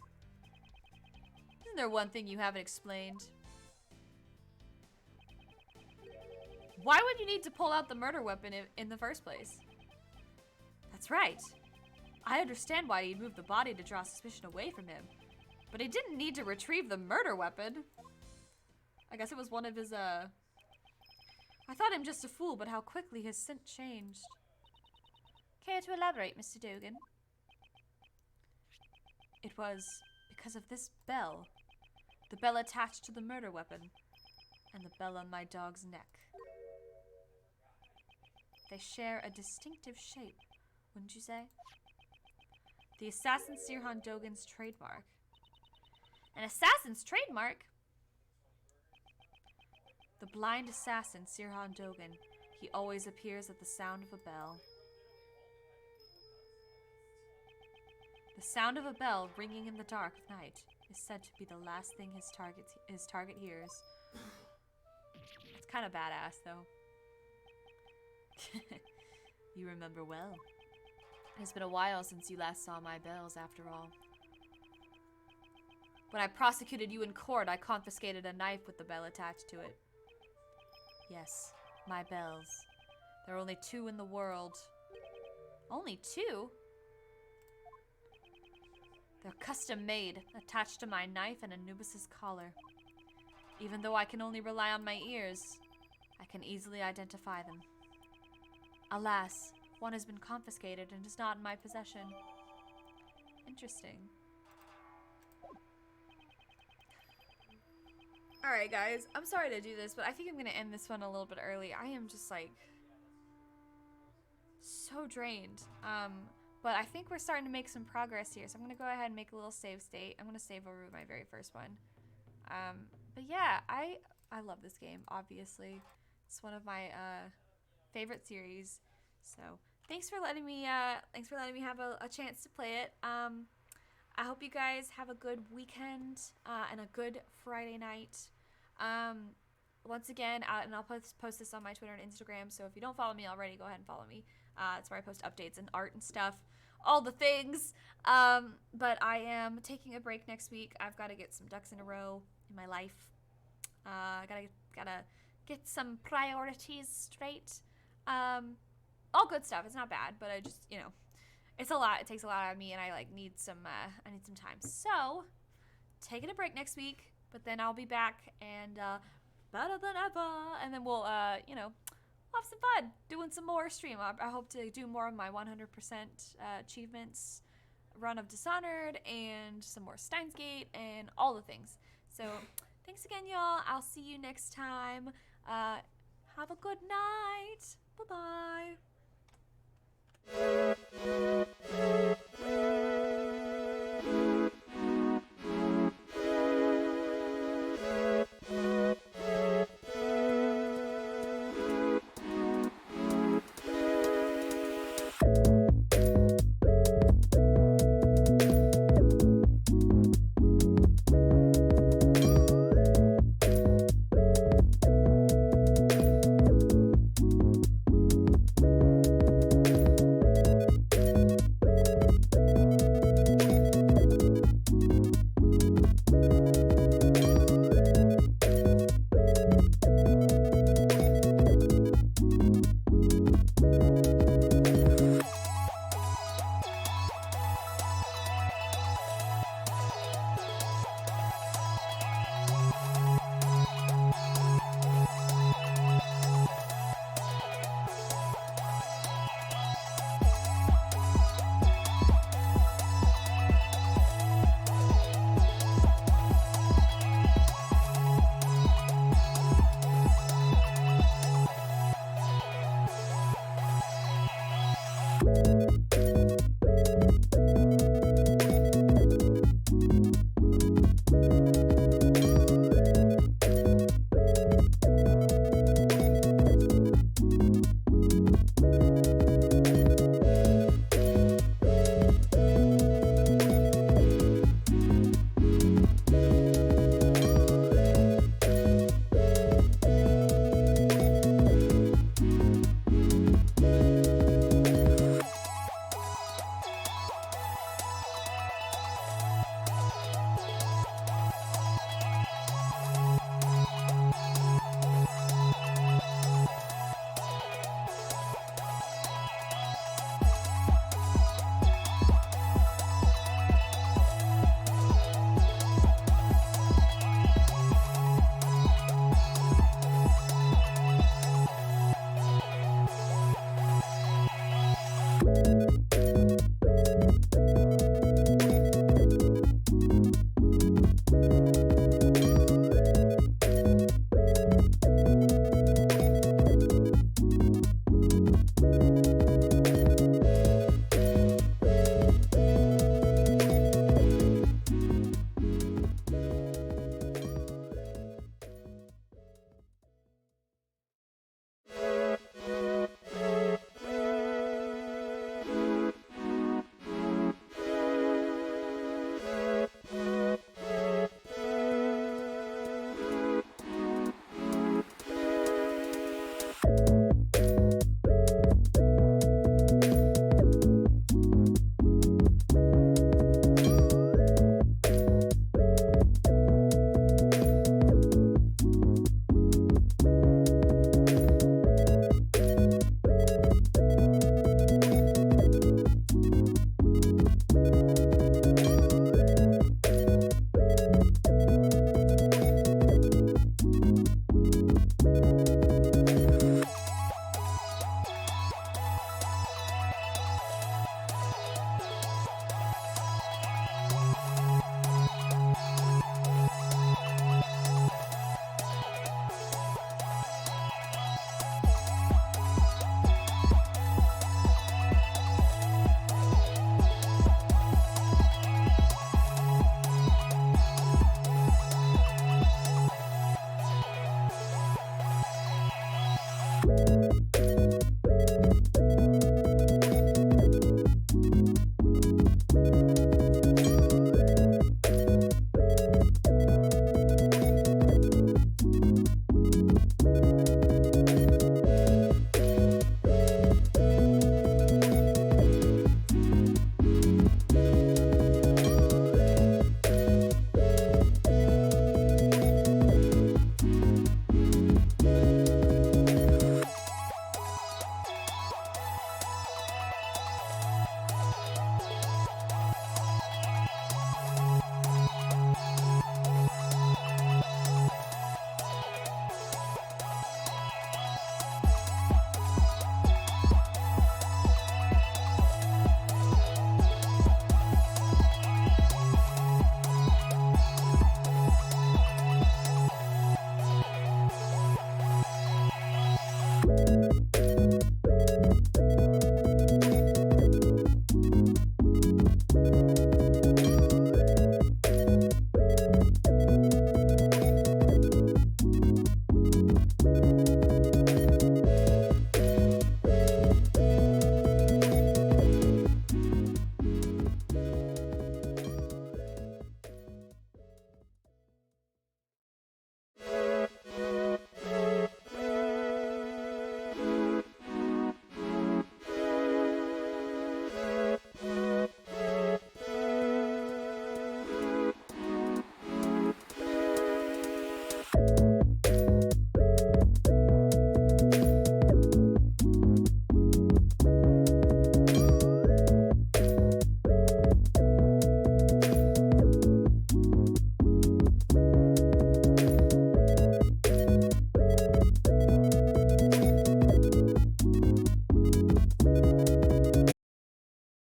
Speaker 2: Isn't there one thing you haven't explained? Why would you need to pull out the murder weapon in the first place? That's right. I understand why he'd moved the body to draw suspicion away from him. But he didn't need to retrieve the murder weapon. I guess it was one of his, I thought him just a fool, but how quickly his scent changed. Care to elaborate, Mr. Dogen? It was because of this bell. The bell attached to the murder weapon. And the bell on my dog's neck. They share a distinctive shape, wouldn't you say? The assassin Sirhan Dogan's trademark. An assassin's trademark? The blind assassin Sirhan Dogan. He always appears at the sound of a bell. The sound of a bell ringing in the dark of night is said to be the last thing his target hears. It's kind of badass, though. You remember well. It's been a while since you last saw my bells, after all. When I prosecuted you in court, I confiscated a knife with the bell attached to it. Yes, my bells. There are only 2 in the world. Only 2? They're custom made, attached to my knife and Anubis's collar. Even though I can only rely on my ears, I can easily identify them. Alas, one has been confiscated and is not in my possession. Interesting. Alright guys, I'm sorry to do this, but I think I'm gonna end this one a little bit early. I am just like so drained. But I think we're starting to make some progress here, so I'm gonna go ahead and make a little save state. I'm gonna save over my very first one. But yeah, I love this game, obviously. It's one of my favorite series. So thanks for letting me have a chance to play it. I hope you guys have a good weekend and a good Friday night. Once again, and I'll post this on my Twitter and Instagram, so if you don't follow me already, go ahead and follow me. It's where I post updates and art and stuff, all the things. But I am taking a break next week. I've got to get some ducks in a row in my life. Gotta get some priorities straight. All good stuff. It's not bad, but I just, it's a lot. It takes a lot out of me, and I need some time. So, taking a break next week, but then I'll be back and better than ever. And then we'll, we'll have some fun doing some more stream. I hope to do more of my 100% achievements, run of Dishonored, and some more Steins Gate, and all the things. So, thanks again, y'all. I'll see you next time. Have a good night. Bye-bye.